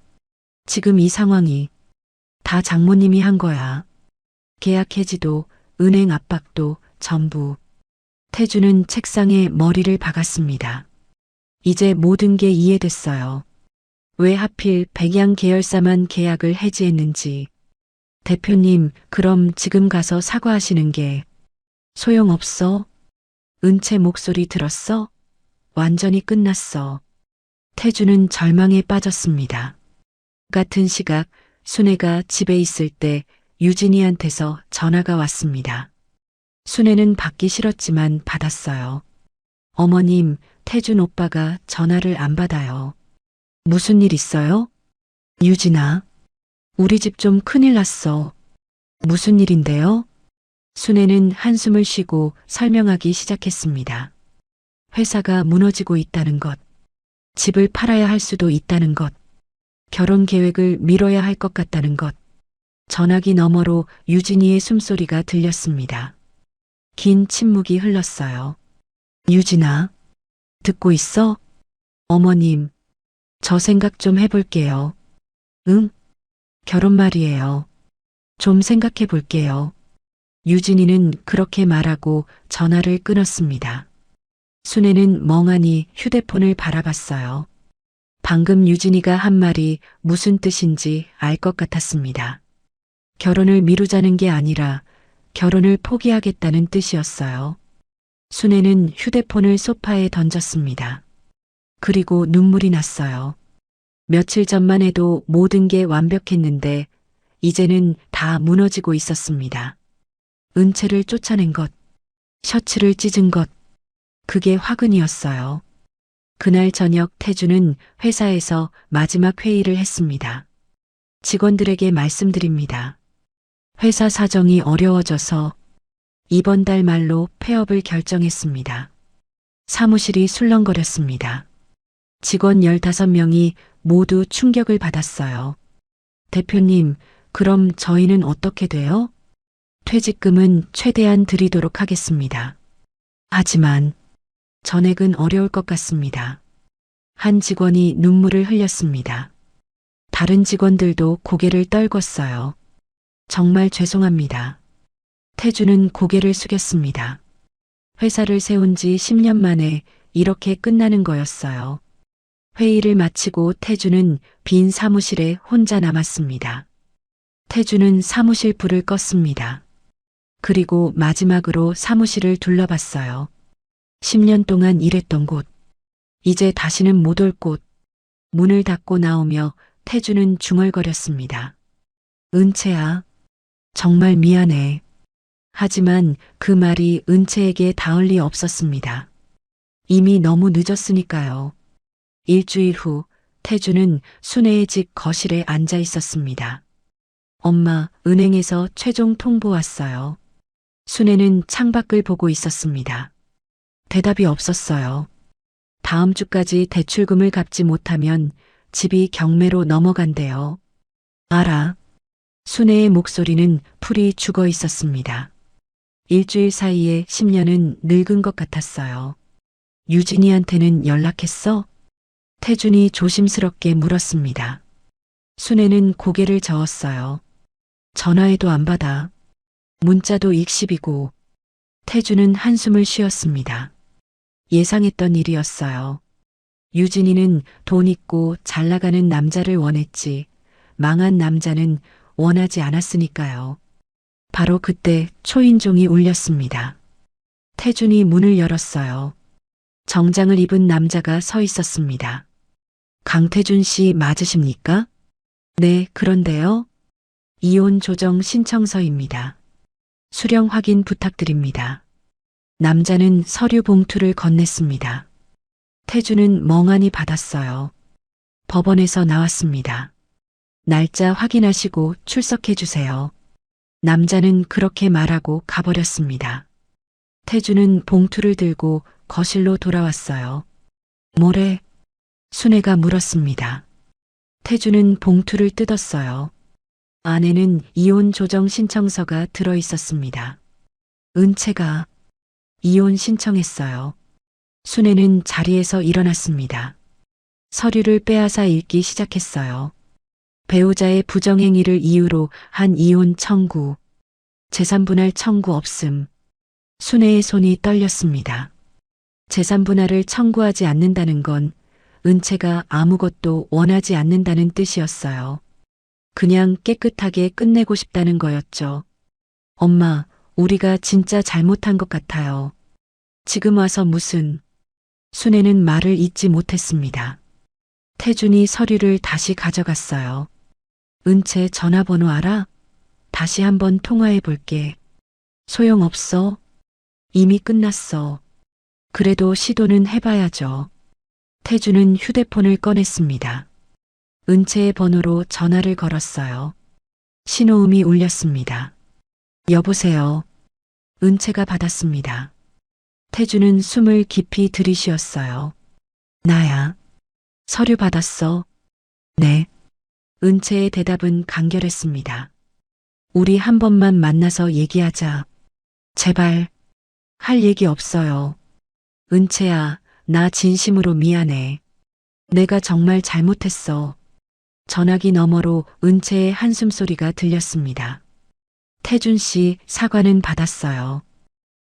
지금 이 상황이 다 장모님이 한 거야. 계약 해지도 은행 압박도 전부. 태준은 책상에 머리를 박았습니다. 이제 모든 게 이해됐어요. 왜 하필 백양 계열사만 계약을 해지했는지. 대표님, 그럼 지금 가서 사과하시는 게 소용없어? 은채 목소리 들었어? 완전히 끝났어. 태준은 절망에 빠졌습니다. 같은 시각 순애가 집에 있을 때 유진이한테서 전화가 왔습니다. 순애는 받기 싫었지만 받았어요. 어머님, 태준 오빠가 전화를 안 받아요. 무슨 일 있어요? 유진아, 우리 집 좀 큰일 났어. 무슨 일인데요? 순애는 한숨을 쉬고 설명하기 시작했습니다. 회사가 무너지고 있다는 것, 집을 팔아야 할 수도 있다는 것, 결혼 계획을 미뤄야 할 것 같다는 것. 전화기 너머로 유진이의 숨소리가 들렸습니다. 긴 침묵이 흘렀어요. 유진아, 듣고 있어? 어머님, 저 생각 좀 해볼게요. 응? 결혼 말이에요. 좀 생각해 볼게요. 유진이는 그렇게 말하고 전화를 끊었습니다. 순애는 멍하니 휴대폰을 바라봤어요. 방금 유진이가 한 말이 무슨 뜻인지 알 것 같았습니다. 결혼을 미루자는 게 아니라 결혼을 포기하겠다는 뜻이었어요. 순애는 휴대폰을 소파에 던졌습니다. 그리고 눈물이 났어요. 며칠 전만 해도 모든 게 완벽했는데 이제는 다 무너지고 있었습니다. 은채를 쫓아낸 것, 셔츠를 찢은 것, 그게 화근이었어요. 그날 저녁 태준은 회사에서 마지막 회의를 했습니다. 직원들에게 말씀드립니다. 회사 사정이 어려워져서 이번 달 말로 폐업을 결정했습니다. 사무실이 술렁거렸습니다. 직원 15명이 모두 충격을 받았어요. 대표님, 그럼 저희는 어떻게 돼요? 퇴직금은 최대한 드리도록 하겠습니다. 하지만 전액은 어려울 것 같습니다. 한 직원이 눈물을 흘렸습니다. 다른 직원들도 고개를 떨궜어요. 정말 죄송합니다. 태준은 고개를 숙였습니다. 회사를 세운 지 10년 만에 이렇게 끝나는 거였어요. 회의를 마치고 태준은 빈 사무실에 혼자 남았습니다. 태준은 사무실 불을 껐습니다. 그리고 마지막으로 사무실을 둘러봤어요. 10년 동안 일했던 곳, 이제 다시는 못 올 곳. 문을 닫고 나오며 태준은 중얼거렸습니다. 은채야, 정말 미안해. 하지만 그 말이 은채에게 닿을 리 없었습니다. 이미 너무 늦었으니까요. 일주일 후 태준은 순애의 집 거실에 앉아 있었습니다. 엄마, 은행에서 최종 통보 왔어요. 순애는 창밖을 보고 있었습니다. 대답이 없었어요. 다음 주까지 대출금을 갚지 못하면 집이 경매로 넘어간대요. 알아. 순애의 목소리는 풀이 죽어 있었습니다. 일주일 사이에 10년은 늙은 것 같았어요. 유진이한테는 연락했어? 태준이 조심스럽게 물었습니다. 순애는 고개를 저었어요. 전화해도 안 받아. 문자도 익십이고. 태준은 한숨을 쉬었습니다. 예상했던 일이었어요. 유진이는 돈 있고 잘 나가는 남자를 원했지, 망한 남자는 원하지 않았으니까요. 바로 그때 초인종이 울렸습니다. 태준이 문을 열었어요. 정장을 입은 남자가 서 있었습니다. 강태준 씨 맞으십니까? 네, 그런데요. 이혼 조정 신청서입니다. 수령 확인 부탁드립니다. 남자는 서류 봉투를 건넸습니다. 태주는 멍하니 받았어요. 법원에서 나왔습니다. 날짜 확인하시고 출석해 주세요. 남자는 그렇게 말하고 가버렸습니다. 태주는 봉투를 들고 거실로 돌아왔어요. 뭐래? 순애가 물었습니다. 태주는 봉투를 뜯었어요. 안에는 이혼 조정 신청서가 들어 있었습니다. 은채가 이혼 신청했어요. 순애는 자리에서 일어났습니다. 서류를 빼앗아 읽기 시작했어요. 배우자의 부정행위를 이유로 한 이혼 청구, 재산분할 청구 없음. 순애의 손이 떨렸습니다. 재산분할을 청구하지 않는다는 건 은채가 아무것도 원하지 않는다는 뜻이었어요. 그냥 깨끗하게 끝내고 싶다는 거였죠. 엄마, 우리가 진짜 잘못한 것 같아요. 지금 와서 무슨... 순애는 말을 잇지 못했습니다. 태준이 서류를 다시 가져갔어요. 은채 전화번호 알아? 다시 한번 통화해 볼게. 소용없어. 이미 끝났어. 그래도 시도는 해봐야죠. 태준은 휴대폰을 꺼냈습니다. 은채의 번호로 전화를 걸었어요. 신호음이 울렸습니다. 여보세요. 은채가 받았습니다. 태준은 숨을 깊이 들이쉬었어요. 나야. 서류 받았어. 네. 은채의 대답은 간결했습니다. 우리 한 번만 만나서 얘기하자. 제발. 할 얘기 없어요. 은채야, 나 진심으로 미안해. 내가 정말 잘못했어. 전화기 너머로 은채의 한숨소리가 들렸습니다. 태준 씨, 사과는 받았어요.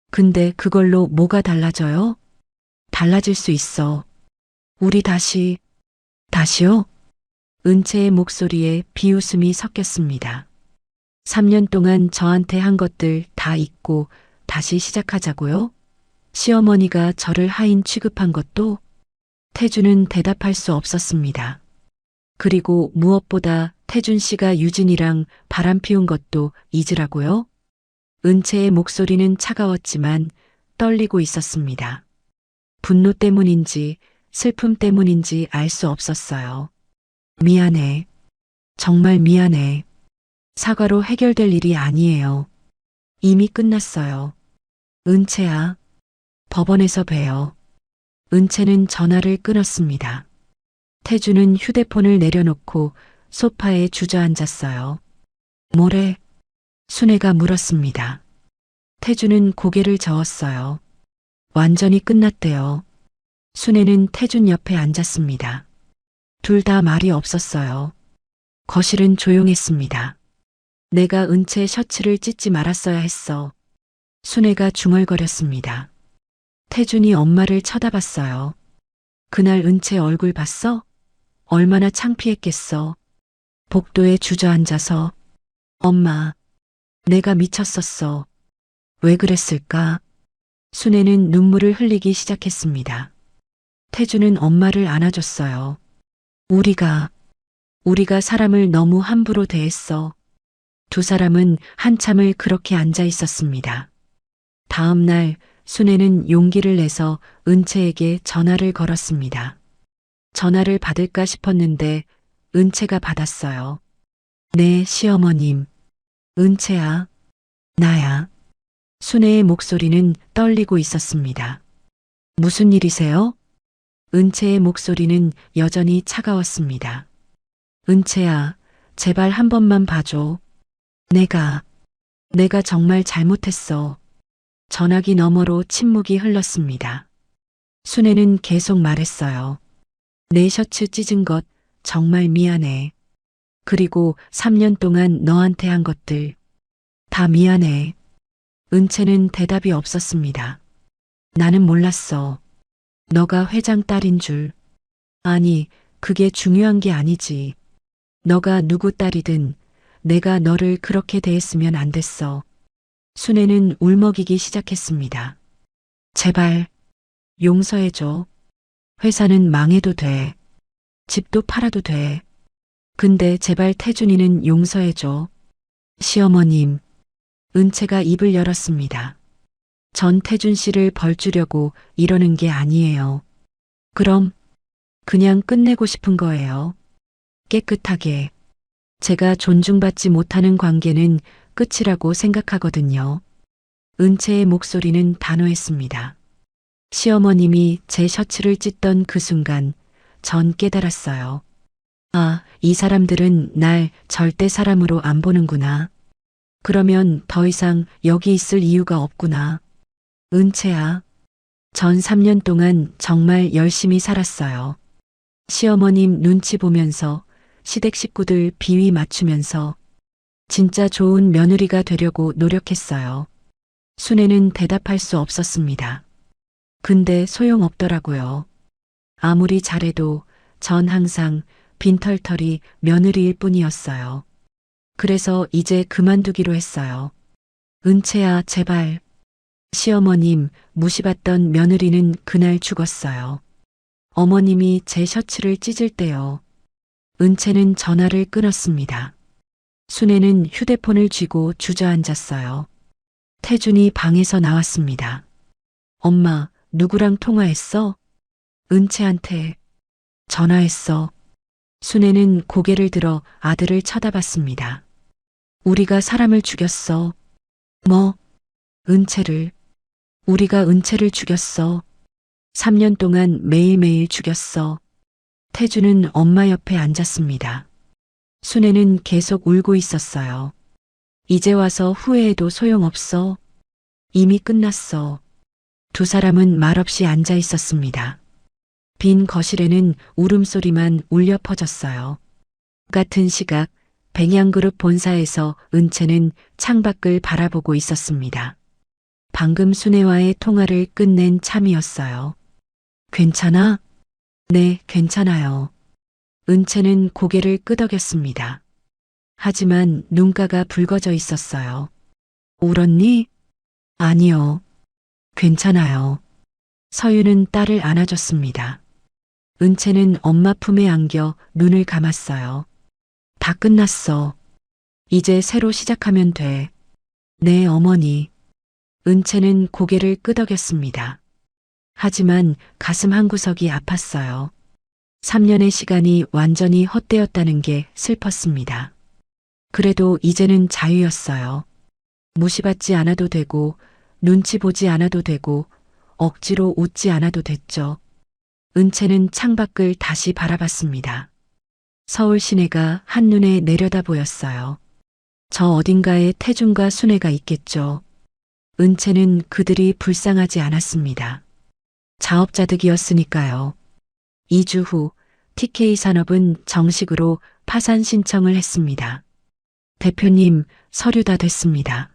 근데 그걸로 뭐가 달라져요? 달라질 수 있어. 우리 다시요? 은채의 목소리에 비웃음이 섞였습니다. 3년 동안 저한테 한 것들 다 잊고 다시 시작하자고요? 시어머니가 저를 하인 취급한 것도? 태준은 대답할 수 없었습니다. 그리고 무엇보다 태준 씨가 유진이랑 바람 피운 것도 잊으라고요? 은채의 목소리는 차가웠지만 떨리고 있었습니다. 분노 때문인지 슬픔 때문인지 알 수 없었어요. 미안해. 정말 미안해. 사과로 해결될 일이 아니에요. 이미 끝났어요. 은채야. 법원에서 봬요. 은채는 전화를 끊었습니다. 태주는 휴대폰을 내려놓고 소파에 주저앉았어요. 뭐래? 순애가 물었습니다. 태주는 고개를 저었어요. 완전히 끝났대요. 순애는 태준 옆에 앉았습니다. 둘 다 말이 없었어요. 거실은 조용했습니다. 내가 은채 셔츠를 찢지 말았어야 했어. 순애가 중얼거렸습니다. 태준이 엄마를 쳐다봤어요. 그날 은채 얼굴 봤어? 얼마나 창피했겠어. 복도에 주저앉아서 엄마, 내가 미쳤었어. 왜 그랬을까? 순애는 눈물을 흘리기 시작했습니다. 태준은 엄마를 안아줬어요. 우리가 사람을 너무 함부로 대했어. 두 사람은 한참을 그렇게 앉아 있었습니다. 다음 날 순애는 용기를 내서 은채에게 전화를 걸었습니다. 전화를 받을까 싶었는데 은채가 받았어요. 네, 시어머님. 은채야. 나야. 순애의 목소리는 떨리고 있었습니다. 무슨 일이세요? 은채의 목소리는 여전히 차가웠습니다. 은채야, 제발 한 번만 봐줘. 내가 정말 잘못했어. 전화기 너머로 침묵이 흘렀습니다. 순애는 계속 말했어요. 내 셔츠 찢은 것 정말 미안해. 그리고 3년 동안 너한테 한 것들 다 미안해. 은채는 대답이 없었습니다. 나는 몰랐어. 너가 회장 딸인 줄. 아니, 그게 중요한 게 아니지. 너가 누구 딸이든 내가 너를 그렇게 대했으면 안 됐어. 순애는 울먹이기 시작했습니다. 제발 용서해줘. 회사는 망해도 돼. 집도 팔아도 돼. 근데 제발 태준이는 용서해줘. 시어머님, 은채가 입을 열었습니다. 전 태준 씨를 벌주려고 이러는 게 아니에요. 그럼 그냥 끝내고 싶은 거예요. 깨끗하게. 제가 존중받지 못하는 관계는 끝이라고 생각하거든요. 은채의 목소리는 단호했습니다. 시어머님이 제 셔츠를 찢던 그 순간 전 깨달았어요. 아, 이 사람들은 날 절대 사람으로 안 보는구나. 그러면 더 이상 여기 있을 이유가 없구나. 은채야, 전 3년 동안 정말 열심히 살았어요. 시어머님 눈치 보면서 시댁 식구들 비위 맞추면서 진짜 좋은 며느리가 되려고 노력했어요. 순애는 대답할 수 없었습니다. 근데 소용없더라고요. 아무리 잘해도 전 항상 빈털터리 며느리일 뿐이었어요. 그래서 이제 그만두기로 했어요. 은채야, 제발. 시어머님 무시받던 며느리는 그날 죽었어요. 어머님이 제 셔츠를 찢을 때요. 은채는 전화를 끊었습니다. 순애는 휴대폰을 쥐고 주저앉았어요. 태준이 방에서 나왔습니다. 엄마, 누구랑 통화했어? 은채한테 전화했어. 순애는 고개를 들어 아들을 쳐다봤습니다. 우리가 사람을 죽였어. 뭐? 은채를. 우리가 은채를 죽였어. 3년 동안 매일매일 죽였어. 태주는 엄마 옆에 앉았습니다. 순애는 계속 울고 있었어요. 이제 와서 후회해도 소용없어. 이미 끝났어. 두 사람은 말없이 앉아 있었습니다. 빈 거실에는 울음소리만 울려 퍼졌어요. 같은 시각 백양그룹 본사에서 은채는 창밖을 바라보고 있었습니다. 방금 순애와의 통화를 끝낸 참이었어요. 괜찮아? 네, 괜찮아요. 은채는 고개를 끄덕였습니다. 하지만 눈가가 붉어져 있었어요. 울었니? 아니요. 괜찮아요. 서유는 딸을 안아줬습니다. 은채는 엄마 품에 안겨 눈을 감았어요. 다 끝났어. 이제 새로 시작하면 돼. 네, 어머니. 은채는 고개를 끄덕였습니다. 하지만 가슴 한구석이 아팠어요. 3년의 시간이 완전히 헛되었다는 게 슬펐습니다. 그래도 이제는 자유였어요. 무시받지 않아도 되고, 눈치 보지 않아도 되고, 억지로 웃지 않아도 됐죠. 은채는 창밖을 다시 바라봤습니다. 서울 시내가 한눈에 내려다 보였어요. 저 어딘가에 태준과 순애가 있겠죠. 은채는 그들이 불쌍하지 않았습니다. 자업자득이었으니까요. 2주 후 TK산업은 정식으로 파산 신청을 했습니다. 대표님, 서류 다 됐습니다.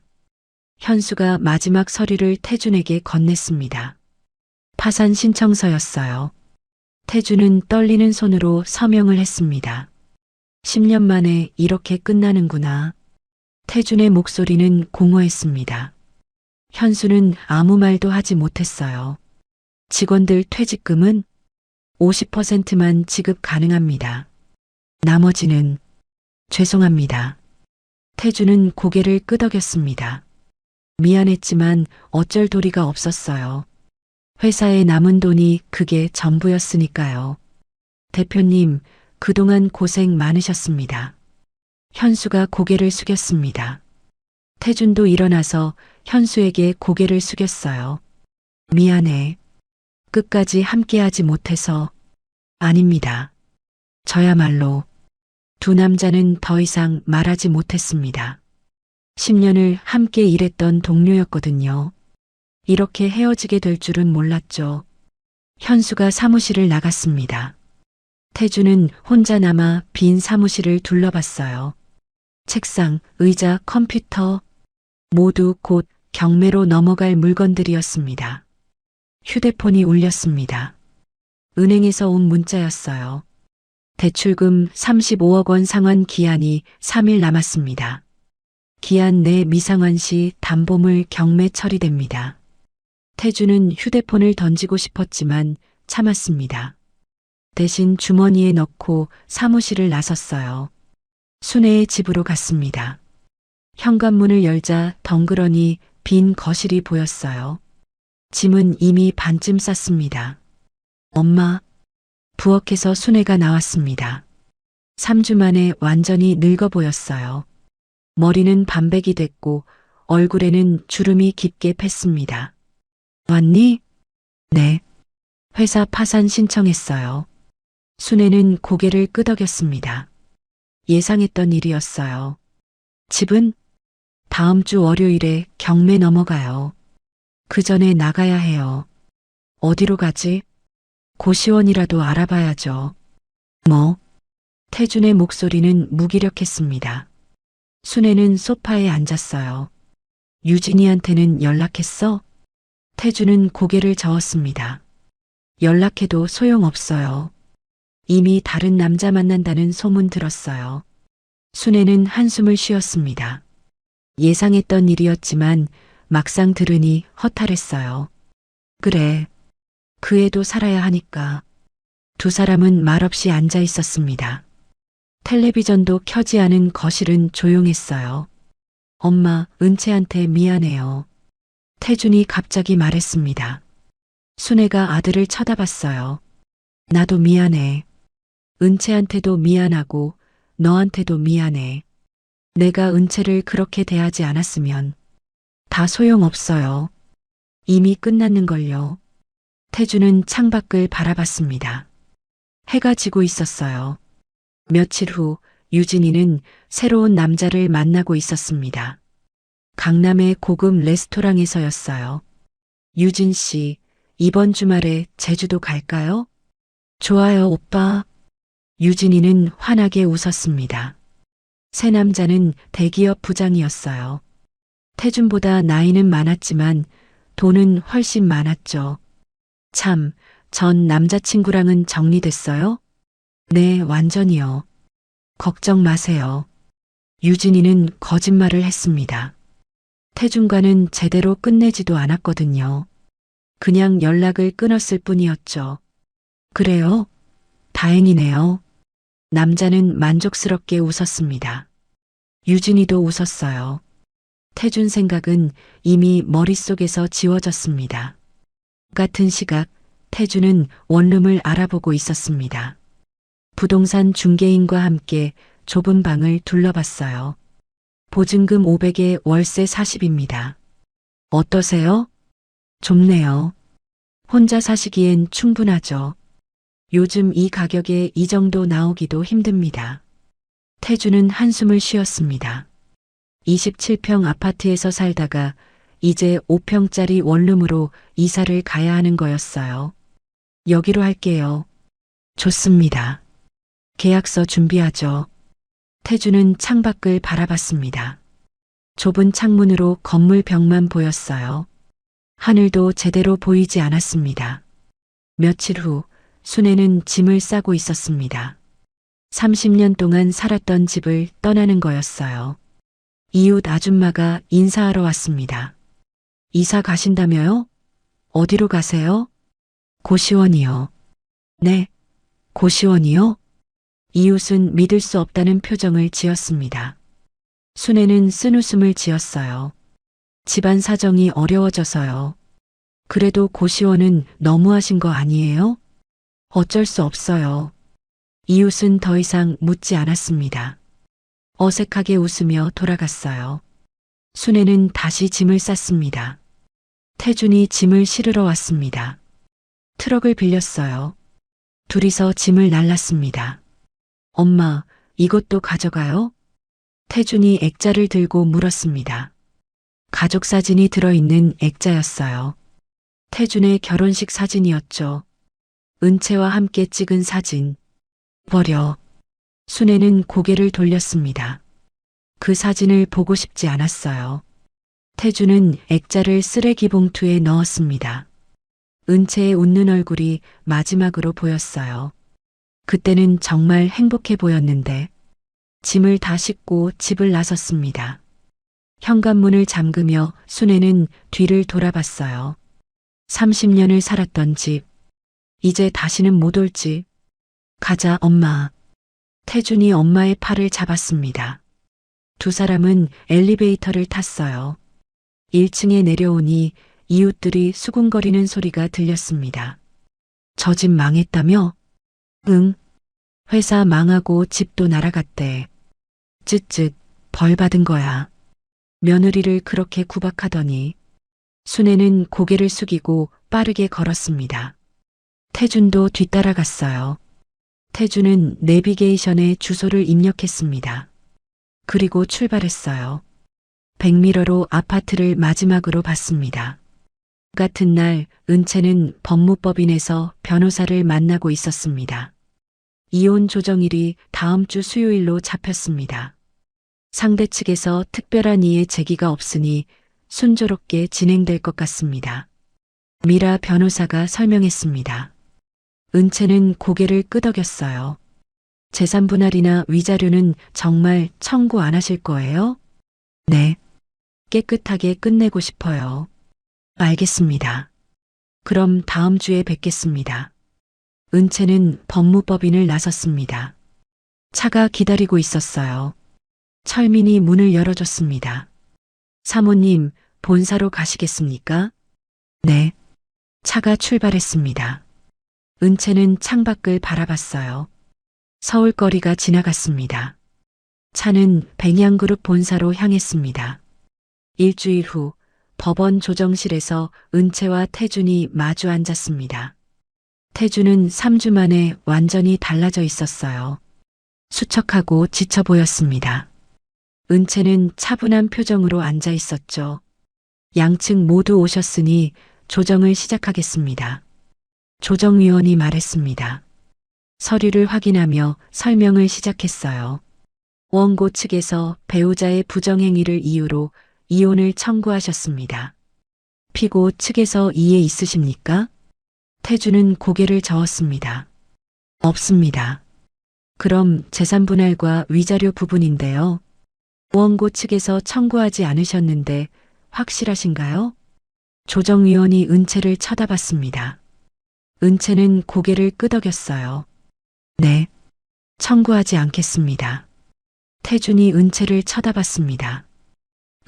현수가 마지막 서류를 태준에게 건넸습니다. 파산 신청서였어요. 태준은 떨리는 손으로 서명을 했습니다. 10년 만에 이렇게 끝나는구나. 태준의 목소리는 공허했습니다. 현수는 아무 말도 하지 못했어요. 직원들 퇴직금은 50%만 지급 가능합니다. 나머지는 죄송합니다. 태준은 고개를 끄덕였습니다. 미안했지만 어쩔 도리가 없었어요. 회사에 남은 돈이 그게 전부였으니까요. 대표님, 그동안 고생 많으셨습니다. 현수가 고개를 숙였습니다. 태준도 일어나서 현수에게 고개를 숙였어요. 미안해. 끝까지 함께하지 못해서. 아닙니다. 저야말로. 두 남자는 더 이상 말하지 못했습니다. 10년을 함께 일했던 동료였거든요. 이렇게 헤어지게 될 줄은 몰랐죠. 현수가 사무실을 나갔습니다. 태주는 혼자 남아 빈 사무실을 둘러봤어요. 책상, 의자, 컴퓨터 모두 곧 경매로 넘어갈 물건들이었습니다. 휴대폰이 울렸습니다. 은행에서 온 문자였어요. 대출금 35억 원 상환 기한이 3일 남았습니다. 기한 내 미상환 시 담보물 경매 처리됩니다. 태주는 휴대폰을 던지고 싶었지만 참았습니다. 대신 주머니에 넣고 사무실을 나섰어요. 순애의 집으로 갔습니다. 현관문을 열자 덩그러니 빈 거실이 보였어요. 짐은 이미 반쯤 쌌습니다. 엄마, 부엌에서 순애가 나왔습니다. 3주 만에 완전히 늙어 보였어요. 머리는 반백이 됐고 얼굴에는 주름이 깊게 팼습니다. 왔니? 네. 회사 파산 신청했어요. 순애는 고개를 끄덕였습니다. 예상했던 일이었어요. 집은 다음 주 월요일에 경매 넘어가요. 그 전에 나가야 해요. 어디로 가지? 고시원이라도 알아봐야죠. 뭐? 태준의 목소리는 무기력했습니다. 순애는 소파에 앉았어요. 유진이한테는 연락했어? 태준은 고개를 저었습니다. 연락해도 소용없어요. 이미 다른 남자 만난다는 소문 들었어요. 순애는 한숨을 쉬었습니다. 예상했던 일이었지만 막상 들으니 허탈했어요. 그래, 그 애도 살아야 하니까. 두 사람은 말없이 앉아 있었습니다. 텔레비전도 켜지 않은 거실은 조용했어요. 엄마, 은채한테 미안해요. 태준이 갑자기 말했습니다. 순애가 아들을 쳐다봤어요. 나도 미안해. 은채한테도 미안하고 너한테도 미안해. 내가 은채를 그렇게 대하지 않았으면 다 소용없어요. 이미 끝났는걸요. 태준은 창밖을 바라봤습니다. 해가 지고 있었어요. 며칠 후 유진이는 새로운 남자를 만나고 있었습니다. 강남의 고급 레스토랑에서였어요. 유진 씨, 이번 주말에 제주도 갈까요? 좋아요, 오빠. 유진이는 환하게 웃었습니다. 새 남자는 대기업 부장이었어요. 태준보다 나이는 많았지만 돈은 훨씬 많았죠. 참, 전 남자친구랑은 정리됐어요? 네, 완전히요. 걱정 마세요. 유진이는 거짓말을 했습니다. 태준과는 제대로 끝내지도 않았거든요. 그냥 연락을 끊었을 뿐이었죠. 그래요? 다행이네요. 남자는 만족스럽게 웃었습니다. 유진이도 웃었어요. 태준 생각은 이미 머릿속에서 지워졌습니다. 같은 시각 태준은 원룸을 알아보고 있었습니다. 부동산 중개인과 함께 좁은 방을 둘러봤어요. 보증금 500에 월세 40입니다. 어떠세요? 좁네요. 혼자 사시기엔 충분하죠. 요즘 이 가격에 이 정도 나오기도 힘듭니다. 태준은 한숨을 쉬었습니다. 27평 아파트에서 살다가 이제 5평짜리 원룸으로 이사를 가야 하는 거였어요. 여기로 할게요. 좋습니다. 계약서 준비하죠. 태준은 창밖을 바라봤습니다. 좁은 창문으로 건물 벽만 보였어요. 하늘도 제대로 보이지 않았습니다. 며칠 후 순애는 짐을 싸고 있었습니다. 30년 동안 살았던 집을 떠나는 거였어요. 이웃 아줌마가 인사하러 왔습니다. 이사 가신다며요? 어디로 가세요? 고시원이요. 네, 고시원이요? 이웃은 믿을 수 없다는 표정을 지었습니다. 순애는 쓴웃음을 지었어요. 집안 사정이 어려워져서요. 그래도 고시원은 너무하신 거 아니에요? 어쩔 수 없어요. 이웃은 더 이상 묻지 않았습니다. 어색하게 웃으며 돌아갔어요. 순애는 다시 짐을 쌌습니다. 태준이 짐을 실으러 왔습니다. 트럭을 빌렸어요. 둘이서 짐을 날랐습니다. 엄마, 이것도 가져가요? 태준이 액자를 들고 물었습니다. 가족 사진이 들어있는 액자였어요. 태준의 결혼식 사진이었죠. 은채와 함께 찍은 사진. 버려. 순애는 고개를 돌렸습니다. 그 사진을 보고 싶지 않았어요. 태준은 액자를 쓰레기 봉투에 넣었습니다. 은채의 웃는 얼굴이 마지막으로 보였어요. 그때는 정말 행복해 보였는데 짐을 다 싣고 집을 나섰습니다. 현관문을 잠그며 순애는 뒤를 돌아봤어요. 30년을 살았던 집. 이제 다시는 못 올지. 가자, 엄마. 태준이 엄마의 팔을 잡았습니다. 두 사람은 엘리베이터를 탔어요. 1층에 내려오니 이웃들이 수군거리는 소리가 들렸습니다. 저 집 망했다며? 응. 회사 망하고 집도 날아갔대. 쯧쯧, 벌 받은 거야. 며느리를 그렇게 구박하더니 순애는 고개를 숙이고 빠르게 걸었습니다. 태준도 뒤따라갔어요. 태준은 내비게이션에 주소를 입력했습니다. 그리고 출발했어요. 백미러로 아파트를 마지막으로 봤습니다. 같은 날 은채는 법무법인에서 변호사를 만나고 있었습니다. 이혼 조정일이 다음 주 수요일로 잡혔습니다. 상대 측에서 특별한 이의 제기가 없으니 순조롭게 진행될 것 같습니다. 미라 변호사가 설명했습니다. 은채는 고개를 끄덕였어요. 재산 분할이나 위자료는 정말 청구 안 하실 거예요? 네. 깨끗하게 끝내고 싶어요. 알겠습니다. 그럼 다음 주에 뵙겠습니다. 은채는 법무법인을 나섰습니다. 차가 기다리고 있었어요. 철민이 문을 열어줬습니다. 사모님, 본사로 가시겠습니까? 네. 차가 출발했습니다. 은채는 창밖을 바라봤어요. 서울거리가 지나갔습니다. 차는 백양그룹 본사로 향했습니다. 일주일 후 법원 조정실에서 은채와 태준이 마주 앉았습니다. 태준은 3주 만에 완전히 달라져 있었어요. 수척하고 지쳐 보였습니다. 은채는 차분한 표정으로 앉아 있었죠. 양측 모두 오셨으니 조정을 시작하겠습니다. 조정위원이 말했습니다. 서류를 확인하며 설명을 시작했어요. 원고 측에서 배우자의 부정행위를 이유로 이혼을 청구하셨습니다. 피고 측에서 이해 있으십니까? 태준은 고개를 저었습니다. 없습니다. 그럼 재산분할과 위자료 부분인데요. 원고 측에서 청구하지 않으셨는데 확실하신가요? 조정위원이 은채를 쳐다봤습니다. 은채는 고개를 끄덕였어요. 네, 청구하지 않겠습니다. 태준이 은채를 쳐다봤습니다.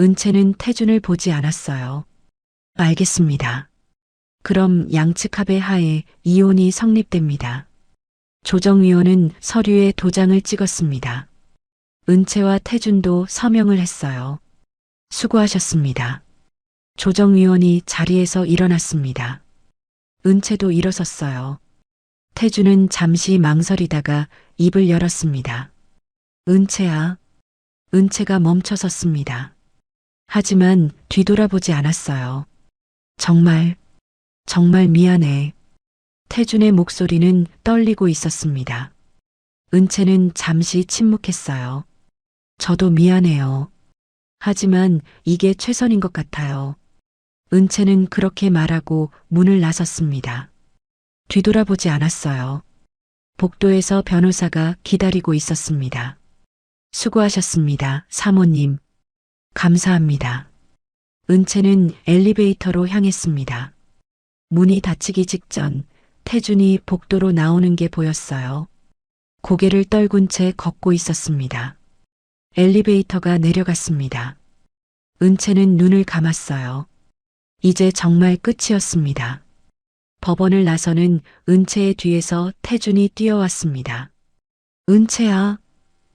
은채는 태준을 보지 않았어요. 알겠습니다. 그럼 양측 합의 하에 이혼이 성립됩니다. 조정위원은 서류에 도장을 찍었습니다. 은채와 태준도 서명을 했어요. 수고하셨습니다. 조정위원이 자리에서 일어났습니다. 은채도 일어섰어요. 태준은 잠시 망설이다가 입을 열었습니다. 은채야. 은채가 멈춰섰습니다. 하지만 뒤돌아보지 않았어요. 정말 미안해. 태준의 목소리는 떨리고 있었습니다. 은채는 잠시 침묵했어요. 저도 미안해요. 하지만 이게 최선인 것 같아요. 은채는 그렇게 말하고 문을 나섰습니다. 뒤돌아보지 않았어요. 복도에서 변호사가 기다리고 있었습니다. 수고하셨습니다, 사모님. 감사합니다. 은채는 엘리베이터로 향했습니다. 문이 닫히기 직전 태준이 복도로 나오는 게 보였어요. 고개를 떨군 채 걷고 있었습니다. 엘리베이터가 내려갔습니다. 은채는 눈을 감았어요. 이제 정말 끝이었습니다. 법원을 나서는 은채의 뒤에서 태준이 뛰어왔습니다. 은채야,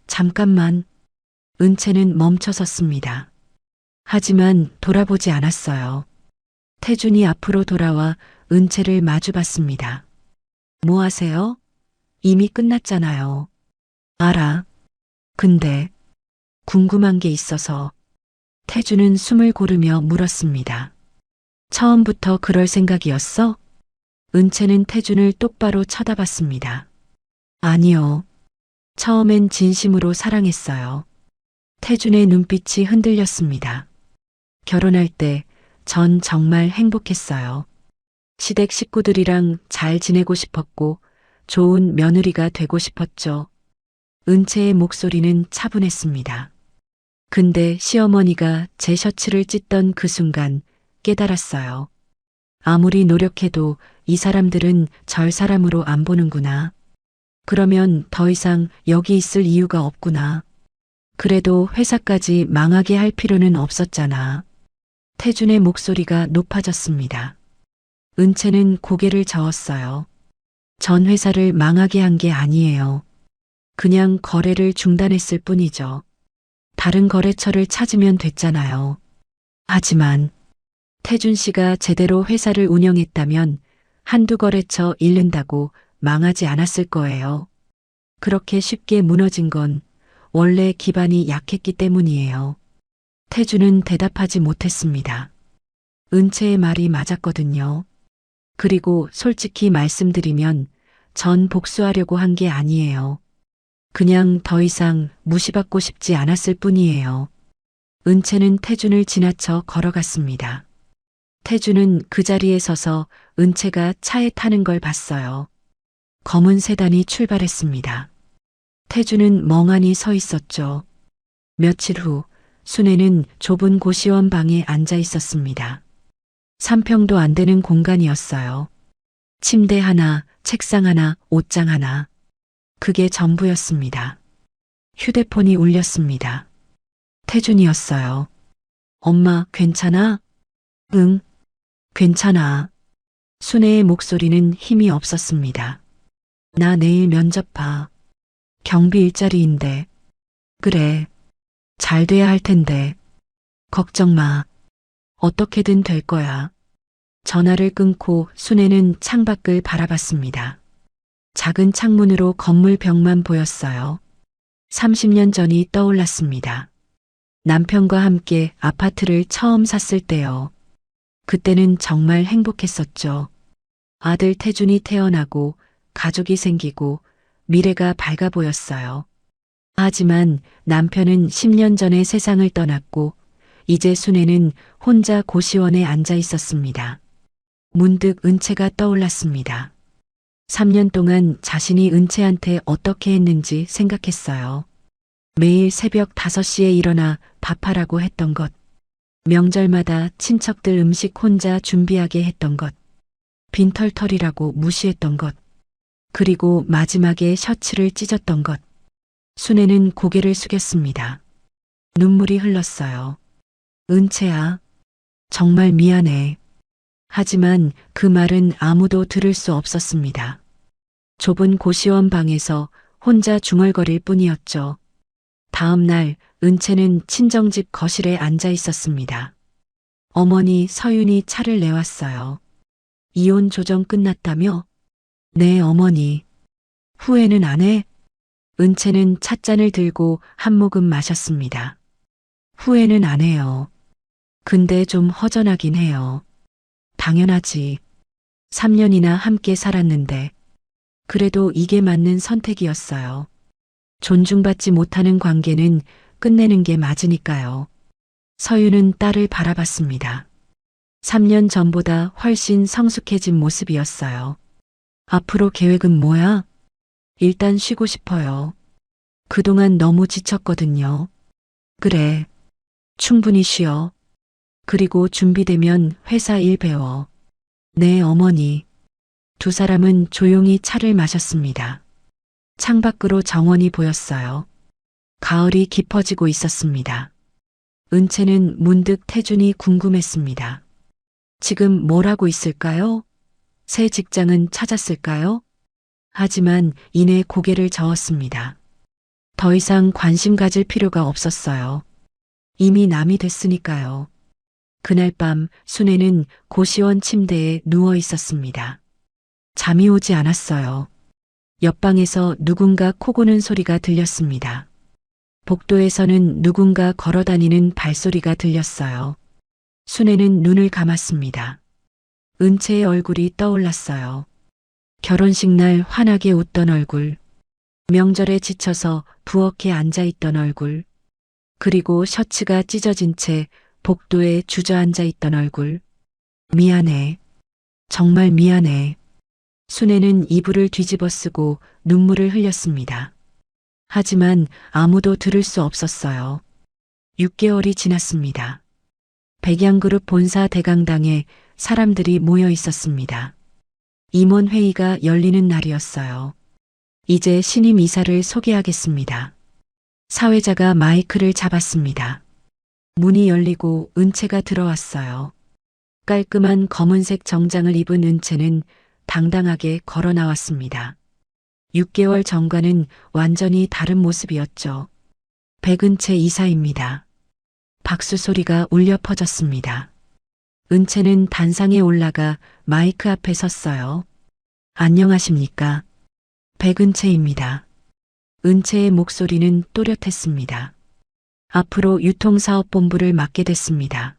잠깐만. 은채는 멈춰섰습니다. 하지만 돌아보지 않았어요. 태준이 앞으로 돌아와 은채를 마주봤습니다. 뭐 하세요? 이미 끝났잖아요. 알아. 근데 궁금한 게 있어서. 태준은 숨을 고르며 물었습니다. 처음부터 그럴 생각이었어? 은채는 태준을 똑바로 쳐다봤습니다. 아니요. 처음엔 진심으로 사랑했어요. 태준의 눈빛이 흔들렸습니다. 결혼할 때 전 정말 행복했어요. 시댁 식구들이랑 잘 지내고 싶었고 좋은 며느리가 되고 싶었죠. 은채의 목소리는 차분했습니다. 근데 시어머니가 제 셔츠를 찢던 그 순간 깨달았어요. 아무리 노력해도 이 사람들은 절 사람으로 안 보는구나. 그러면 더 이상 여기 있을 이유가 없구나. 그래도 회사까지 망하게 할 필요는 없었잖아. 태준의 목소리가 높아졌습니다. 은채는 고개를 저었어요. 전 회사를 망하게 한 게 아니에요. 그냥 거래를 중단했을 뿐이죠. 다른 거래처를 찾으면 됐잖아요. 하지만 태준 씨가 제대로 회사를 운영했다면 한두 거래처 잃는다고 망하지 않았을 거예요. 그렇게 쉽게 무너진 건 원래 기반이 약했기 때문이에요. 태준은 대답하지 못했습니다. 은채의 말이 맞았거든요. 그리고 솔직히 말씀드리면 전 복수하려고 한 게 아니에요. 그냥 더 이상 무시받고 싶지 않았을 뿐이에요. 은채는 태준을 지나쳐 걸어갔습니다. 태준은 그 자리에 서서 은채가 차에 타는 걸 봤어요. 검은 세단이 출발했습니다. 태준은 멍하니 서 있었죠. 며칠 후 순애는 좁은 고시원 방에 앉아 있었습니다. 3평도 안 되는 공간이었어요. 침대 하나, 책상 하나, 옷장 하나. 그게 전부였습니다. 휴대폰이 울렸습니다. 태준이었어요. 엄마, 괜찮아? 응, 괜찮아. 순애의 목소리는 힘이 없었습니다. 나 내일 면접 봐. 경비 일자리인데. 그래. 잘 돼야 할 텐데. 걱정 마. 어떻게든 될 거야. 전화를 끊고 순애는 창밖을 바라봤습니다. 작은 창문으로 건물 벽만 보였어요. 30년 전이 떠올랐습니다. 남편과 함께 아파트를 처음 샀을 때요. 그때는 정말 행복했었죠. 아들 태준이 태어나고 가족이 생기고 미래가 밝아 보였어요. 하지만 남편은 10년 전에 세상을 떠났고 이제 순애는 혼자 고시원에 앉아 있었습니다. 문득 은채가 떠올랐습니다. 3년 동안 자신이 은채한테 어떻게 했는지 생각했어요. 매일 새벽 5시에 일어나 밥하라고 했던 것. 명절마다 친척들 음식 혼자 준비하게 했던 것. 빈털털이라고 무시했던 것. 그리고 마지막에 셔츠를 찢었던 것. 순애는 고개를 숙였습니다. 눈물이 흘렀어요. 은채야, 정말 미안해. 하지만 그 말은 아무도 들을 수 없었습니다. 좁은 고시원 방에서 혼자 중얼거릴 뿐이었죠. 다음 날 은채는 친정집 거실에 앉아 있었습니다. 어머니 서윤이 차를 내왔어요. 이혼 조정 끝났다며? 네, 어머니. 후회는 안 해? 은채는 찻잔을 들고 한 모금 마셨습니다. 후회는 안 해요. 근데 좀 허전하긴 해요. 당연하지. 3년이나 함께 살았는데. 그래도 이게 맞는 선택이었어요. 존중받지 못하는 관계는 끝내는 게 맞으니까요. 서윤은 딸을 바라봤습니다. 3년 전보다 훨씬 성숙해진 모습이었어요. 앞으로 계획은 뭐야? 일단 쉬고 싶어요. 그동안 너무 지쳤거든요. 그래. 충분히 쉬어. 그리고 준비되면 회사 일 배워. 네, 어머니. 두 사람은 조용히 차를 마셨습니다. 창밖으로 정원이 보였어요. 가을이 깊어지고 있었습니다. 은채는 문득 태준이 궁금했습니다. 지금 뭘 하고 있을까요? 새 직장은 찾았을까요? 하지만 이내 고개를 저었습니다. 더 이상 관심 가질 필요가 없었어요. 이미 남이 됐으니까요. 그날 밤 순애는 고시원 침대에 누워 있었습니다. 잠이 오지 않았어요. 옆방에서 누군가 코 고는 소리가 들렸습니다. 복도에서는 누군가 걸어다니는 발소리가 들렸어요. 순애는 눈을 감았습니다. 은채의 얼굴이 떠올랐어요. 결혼식 날 환하게 웃던 얼굴, 명절에 지쳐서 부엌에 앉아있던 얼굴, 그리고 셔츠가 찢어진 채 복도에 주저앉아 있던 얼굴. 미안해. 정말 미안해. 순애는 이불을 뒤집어 쓰고 눈물을 흘렸습니다. 하지만 아무도 들을 수 없었어요. 6개월이 지났습니다. 백양그룹 본사 대강당에 사람들이 모여 있었습니다. 임원회의가 열리는 날이었어요. 이제 신임 이사를 소개하겠습니다. 사회자가 마이크를 잡았습니다. 문이 열리고 은채가 들어왔어요. 깔끔한 검은색 정장을 입은 은채는 당당하게 걸어 나왔습니다. 6개월 전과는 완전히 다른 모습이었죠. 백은채 이사입니다. 박수 소리가 울려 퍼졌습니다. 은채는 단상에 올라가 마이크 앞에 섰어요. 안녕하십니까? 백은채입니다. 은채의 목소리는 또렷했습니다. 앞으로 유통사업본부를 맡게 됐습니다.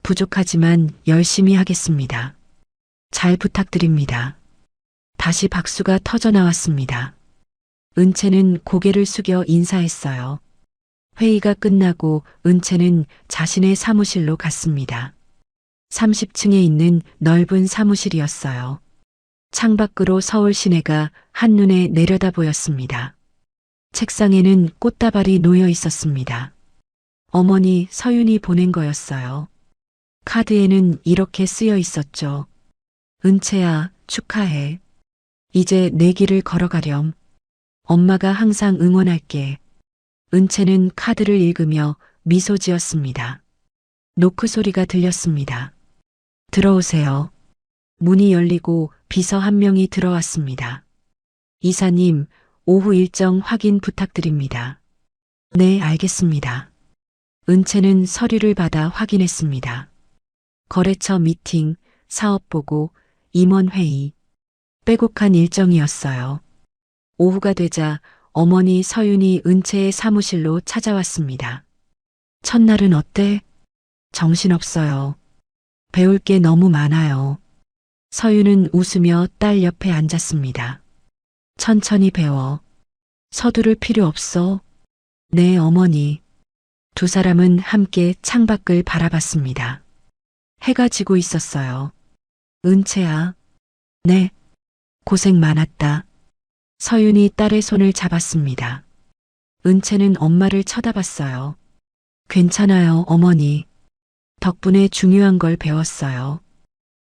부족하지만 열심히 하겠습니다. 잘 부탁드립니다. 다시 박수가 터져 나왔습니다. 은채는 고개를 숙여 인사했어요. 회의가 끝나고 은채는 자신의 사무실로 갔습니다. 30층에 있는 넓은 사무실이었어요. 창밖으로 서울 시내가 한눈에 내려다 보였습니다. 책상에는 꽃다발이 놓여 있었습니다. 어머니 서윤이 보낸 거였어요. 카드에는 이렇게 쓰여 있었죠. 은채야, 축하해. 이제 내 길을 걸어가렴. 엄마가 항상 응원할게. 은채는 카드를 읽으며 미소 지었습니다. 노크 소리가 들렸습니다. 들어오세요. 문이 열리고 비서 한 명이 들어왔습니다. 이사님, 오후 일정 확인 부탁드립니다. 네, 알겠습니다. 은채는 서류를 받아 확인했습니다. 거래처 미팅, 사업 보고, 임원 회의. 빼곡한 일정이었어요. 오후가 되자 어머니 서윤이 은채의 사무실로 찾아왔습니다. 첫날은 어때? 정신없어요. 배울 게 너무 많아요. 서윤은 웃으며 딸 옆에 앉았습니다. 천천히 배워. 서두를 필요 없어. 네, 어머니. 두 사람은 함께 창밖을 바라봤습니다. 해가 지고 있었어요. 은채야. 네. 고생 많았다. 서윤이 딸의 손을 잡았습니다. 은채는 엄마를 쳐다봤어요. 괜찮아요, 어머니. 덕분에 중요한 걸 배웠어요.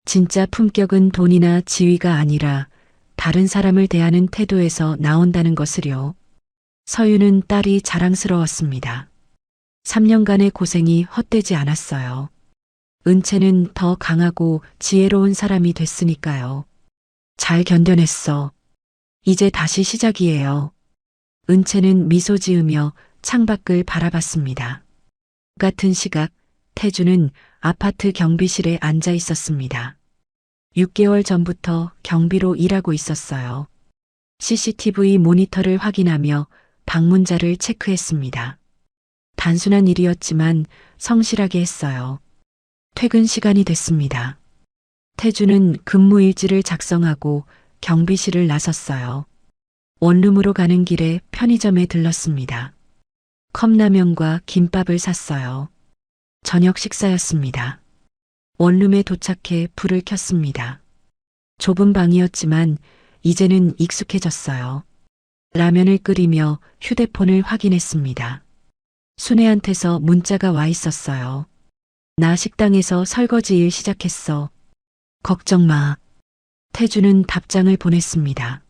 진짜 품격은 돈이나 지위가 아니라 다른 사람을 대하는 태도에서 나온다는 것을요. 서윤은 딸이 자랑스러웠습니다. 3년간의 고생이 헛되지 않았어요. 은채는 더 강하고 지혜로운 사람이 됐으니까요. 잘 견뎌냈어. 이제 다시 시작이에요. 은채는 미소 지으며 창밖을 바라봤습니다. 같은 시각 태주는 아파트 경비실에 앉아 있었습니다. 6개월 전부터 경비로 일하고 있었어요. CCTV 모니터를 확인하며 방문자를 체크했습니다. 단순한 일이었지만 성실하게 했어요. 퇴근 시간이 됐습니다. 태주는 근무일지를 작성하고 경비실을 나섰어요. 원룸으로 가는 길에 편의점에 들렀습니다. 컵라면과 김밥을 샀어요. 저녁 식사였습니다. 원룸에 도착해 불을 켰습니다. 좁은 방이었지만 이제는 익숙해졌어요. 라면을 끓이며 휴대폰을 확인했습니다. 순애한테서 문자가 와 있었어요. 나 식당에서 설거지 일 시작했어. 걱정 마. 태주는 답장을 보냈습니다.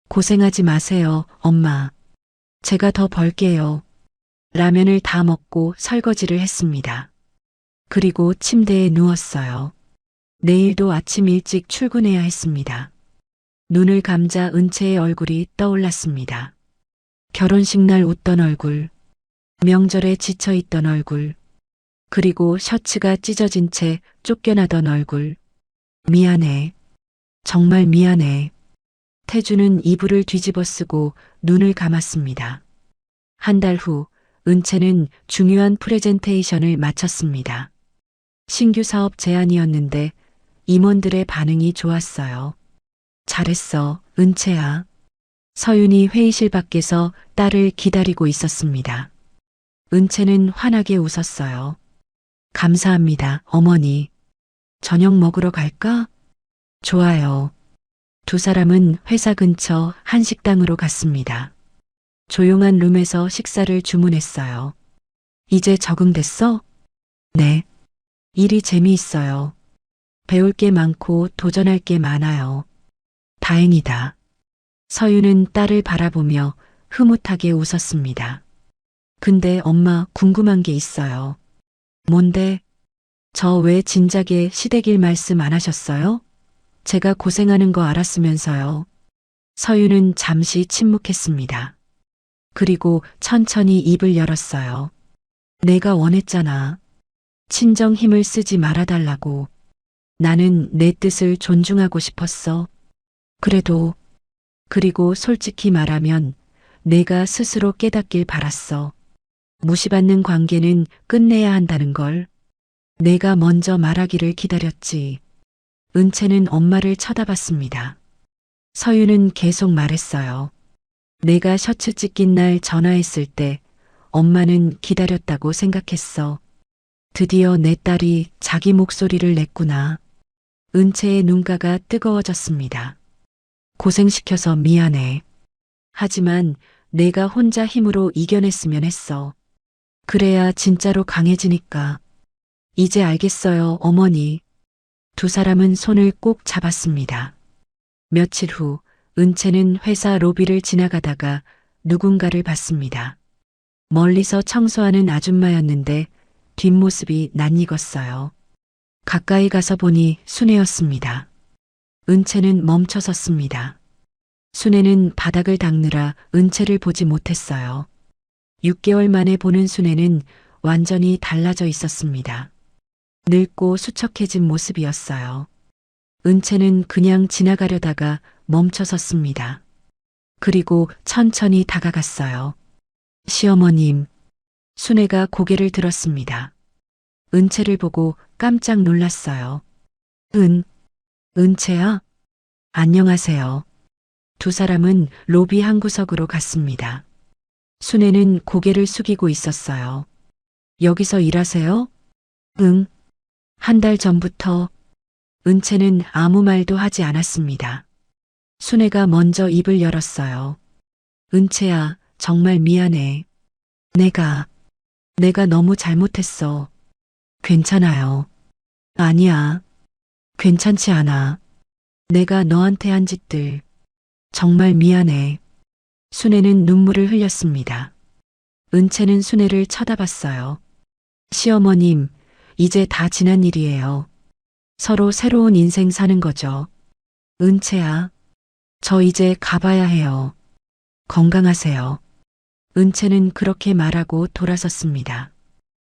고생하지 마세요, 엄마. 제가 더 벌게요. 라면을 다 먹고 설거지를 했습니다. 그리고 침대에 누웠어요. 내일도 아침 일찍 출근해야 했습니다. 눈을 감자 은채의 얼굴이 떠올랐습니다. 결혼식 날 웃던 얼굴, 명절에 지쳐있던 얼굴, 그리고 셔츠가 찢어진 채 쫓겨나던 얼굴. 미안해. 정말 미안해. 태주는 이불을 뒤집어 쓰고 눈을 감았습니다. 한 달 후 은채는 중요한 프레젠테이션을 마쳤습니다. 신규 사업 제안이었는데 임원들의 반응이 좋았어요. 잘했어, 은채야. 서윤이 회의실 밖에서 딸을 기다리고 있었습니다. 은채는 환하게 웃었어요. 감사합니다, 어머니. 저녁 먹으러 갈까? 좋아요. 두 사람은 회사 근처 한식당으로 갔습니다. 조용한 룸에서 식사를 주문했어요. 이제 적응됐어? 네. 일이 재미있어요. 배울 게 많고 도전할 게 많아요. 다행이다. 서윤은 딸을 바라보며 흐뭇하게 웃었습니다. 근데 엄마 궁금한 게 있어요. 뭔데? 저 왜 진작에 시댁일 말씀 안 하셨어요? 제가 고생하는 거 알았으면서요. 서윤은 잠시 침묵했습니다. 그리고 천천히 입을 열었어요. 내가 원했잖아. 친정 힘을 쓰지 말아달라고. 나는 내 뜻을 존중하고 싶었어. 그리고 솔직히 말하면 내가 스스로 깨닫길 바랐어. 무시받는 관계는 끝내야 한다는 걸. 내가 먼저 말하기를 기다렸지. 은채는 엄마를 쳐다봤습니다. 서윤은 계속 말했어요. 내가 셔츠 찢긴 날 전화했을 때 엄마는 기다렸다고 생각했어. 드디어 내 딸이 자기 목소리를 냈구나. 은채의 눈가가 뜨거워졌습니다. 고생시켜서 미안해. 하지만 내가 혼자 힘으로 이겨냈으면 했어. 그래야 진짜로 강해지니까. 이제 알겠어요, 어머니. 두 사람은 손을 꼭 잡았습니다. 며칠 후 은채는 회사 로비를 지나가다가 누군가를 봤습니다. 멀리서 청소하는 아줌마였는데 뒷모습이 낯익었어요. 가까이 가서 보니 순애였습니다. 은채는 멈춰섰습니다. 순애는 바닥을 닦느라 은채를 보지 못했어요. 6개월 만에 보는 순애는 완전히 달라져 있었습니다. 늙고 수척해진 모습이었어요. 은채는 그냥 지나가려다가 멈춰섰습니다. 그리고 천천히 다가갔어요. 시어머님. 순애가 고개를 들었습니다. 은채를 보고 깜짝 놀랐어요. 은채야? 안녕하세요. 두 사람은 로비 한 구석으로 갔습니다. 순애는 고개를 숙이고 있었어요. 여기서 일하세요? 응. 한 달 전부터. 은채는 아무 말도 하지 않았습니다. 순애가 먼저 입을 열었어요. 은채야, 정말 미안해. 내가 너무 잘못했어. 괜찮아요. 아니야. 괜찮지 않아. 내가 너한테 한 짓들. 정말 미안해. 순애는 눈물을 흘렸습니다. 은채는 순애를 쳐다봤어요. 시어머님, 이제 다 지난 일이에요. 서로 새로운 인생 사는 거죠. 은채야, 저 이제 가봐야 해요. 건강하세요. 은채는 그렇게 말하고 돌아섰습니다.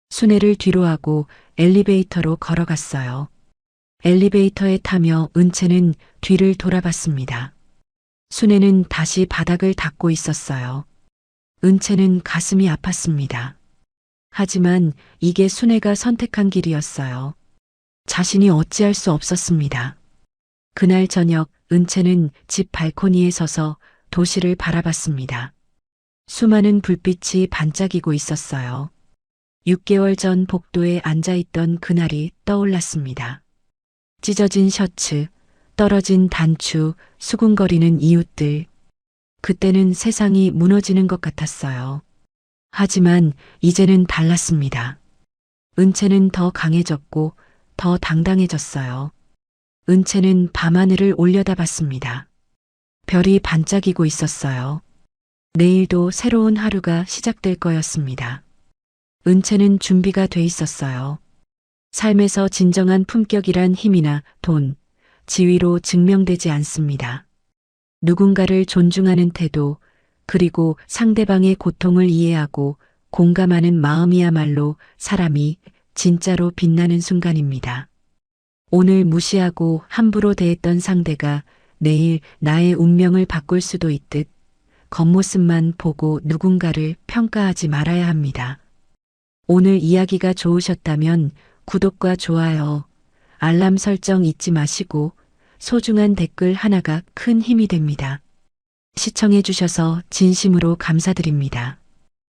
순애를 뒤로 하고 엘리베이터로 걸어갔어요. 엘리베이터에 타며 은채는 뒤를 돌아봤습니다. 순애는 다시 바닥을 닦고 있었어요. 은채는 가슴이 아팠습니다. 하지만 이게 순애가 선택한 길이었어요. 자신이 어찌할 수 없었습니다. 그날 저녁 은채는 집 발코니에 서서 도시를 바라봤습니다. 수많은 불빛이 반짝이고 있었어요. 6개월 전 복도에 앉아있던 그날이 떠올랐습니다. 찢어진 셔츠, 떨어진 단추, 수군거리는 이웃들. 그때는 세상이 무너지는 것 같았어요. 하지만 이제는 달랐습니다. 은채는 더 강해졌고 더 당당해졌어요. 은채는 밤하늘을 올려다봤습니다. 별이 반짝이고 있었어요. 내일도 새로운 하루가 시작될 거였습니다. 은채는 준비가 돼 있었어요. 삶에서 진정한 품격이란 힘이나 돈, 지위로 증명되지 않습니다. 누군가를 존중하는 태도, 그리고 상대방의 고통을 이해하고 공감하는 마음이야말로 사람이 진짜로 빛나는 순간입니다. 오늘 무시하고 함부로 대했던 상대가 내일 나의 운명을 바꿀 수도 있듯 겉모습만 보고 누군가를 평가하지 말아야 합니다. 오늘 이야기가 좋으셨다면 구독과 좋아요, 알람 설정 잊지 마시고 소중한 댓글 하나가 큰 힘이 됩니다. 시청해 주셔서 진심으로 감사드립니다.